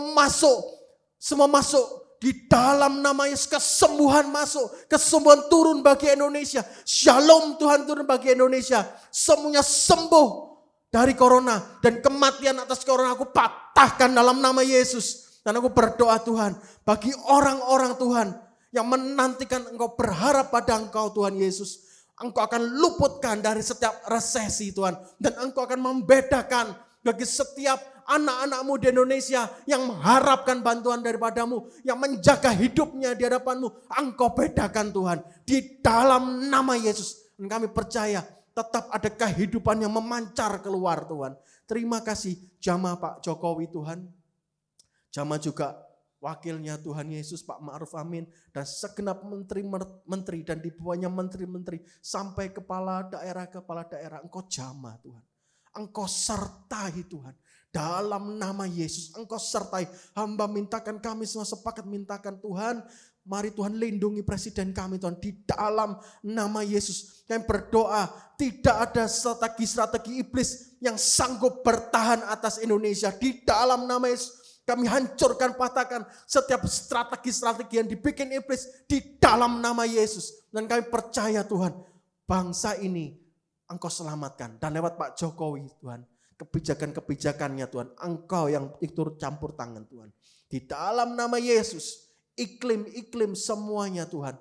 masuk di dalam nama Yesus. Kesembuhan masuk, kesembuhan turun bagi Indonesia. Shalom Tuhan turun bagi Indonesia. Semuanya sembuh dari corona dan kematian atas corona aku patahkan dalam nama Yesus. Dan aku berdoa Tuhan bagi orang-orang Tuhan yang menantikan Engkau, berharap pada Engkau Tuhan Yesus. Engkau akan luputkan dari setiap resesi Tuhan. Dan Engkau akan membedakan bagi setiap anak-anak-Mu di Indonesia yang mengharapkan bantuan daripadamu, yang menjaga hidupnya di hadapan-Mu. Engkau bedakan Tuhan di dalam nama Yesus. Dan kami percaya tetap ada kehidupan yang memancar keluar Tuhan. Terima kasih jamaah Pak Jokowi Tuhan. Jamaah juga wakilnya Tuhan Yesus, Pak Ma'ruf Amin, dan segenap menteri dan di bawahnya menteri-menteri, sampai kepala daerah, Engkau jamah Tuhan. Engkau sertai Tuhan. Dalam nama Yesus, Engkau sertai. Hamba mintakan, kami semua sepakat mintakan Tuhan, mari Tuhan lindungi presiden kami Tuhan. Di dalam nama Yesus, kami berdoa tidak ada strategi iblis yang sanggup bertahan atas Indonesia. Di dalam nama Yesus, kami hancurkan, patahkan setiap strategi-strategi yang dibikin iblis di dalam nama Yesus. Dan kami percaya Tuhan, bangsa ini Engkau selamatkan. Dan lewat Pak Jokowi Tuhan, kebijakan-kebijakannya Tuhan, Engkau yang turut campur tangan Tuhan. Di dalam nama Yesus, iklim semuanya Tuhan,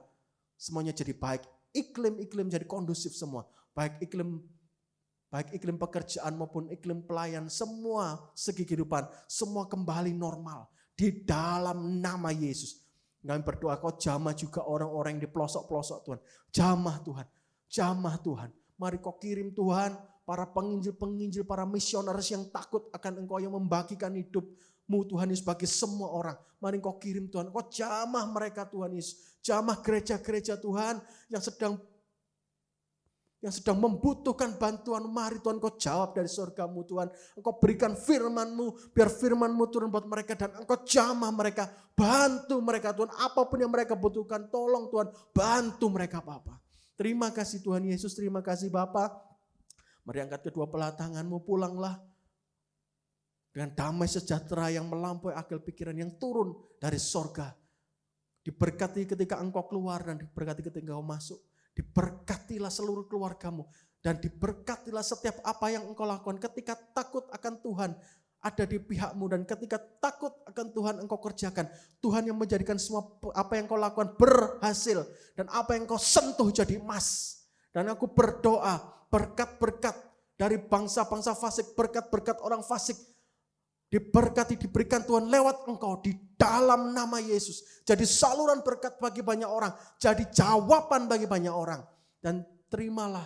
semuanya jadi baik. Iklim jadi kondusif semua. Baik iklim pekerjaan maupun iklim pelayan, semua segi kehidupan, semua kembali normal di dalam nama Yesus. Kami berdoa Kau jamah juga orang-orang di pelosok-pelosok Tuhan. Jamah Tuhan. Mari Kau kirim Tuhan para penginjil-penginjil, para misionaris yang takut akan Engkau, yang membagikan hidup firman-Mu Tuhan Yesus bagi semua orang. Mari Engkau kirim Tuhan, Engkau jamah mereka Tuhan Yesus. Jamah gereja-gereja Tuhan yang sedang membutuhkan bantuan. Mari Tuhan Engkau jawab dari surga-Mu Tuhan. Engkau berikan firman-Mu, biar firman-Mu turun buat mereka dan Engkau jamah mereka. Bantu mereka Tuhan, apapun yang mereka butuhkan, tolong Tuhan, bantu mereka Bapa. Terima kasih Tuhan Yesus, terima kasih Bapa. Mari angkat kedua belah tangan-Mu, pulanglah dengan damai sejahtera yang melampaui akal pikiran yang turun dari sorga. Diberkati ketika Engkau keluar dan diberkati ketika Engkau masuk. Diberkatilah seluruh keluargamu dan diberkatilah setiap apa yang engkau lakukan ketika takut akan Tuhan ada di pihakmu dan ketika takut akan Tuhan engkau kerjakan. Tuhan yang menjadikan semua apa yang engkau lakukan berhasil dan apa yang engkau sentuh jadi emas. Dan aku berdoa berkat-berkat dari bangsa-bangsa fasik, berkat-berkat orang fasik diberkati, diberikan Tuhan lewat engkau di dalam nama Yesus. Jadi saluran berkat bagi banyak orang. Jadi jawaban bagi banyak orang. Dan terimalah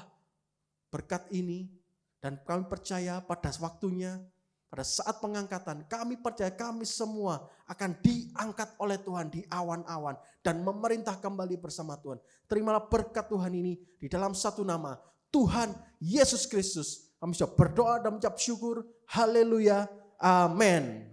berkat ini. Dan kami percaya pada waktunya, pada saat pengangkatan, kami percaya kami semua akan diangkat oleh Tuhan di awan-awan. Dan memerintah kembali bersama Tuhan. Terimalah berkat Tuhan ini di dalam satu nama. Tuhan Yesus Kristus. Kami sudah berdoa dan mengucap syukur. Haleluya. Amin.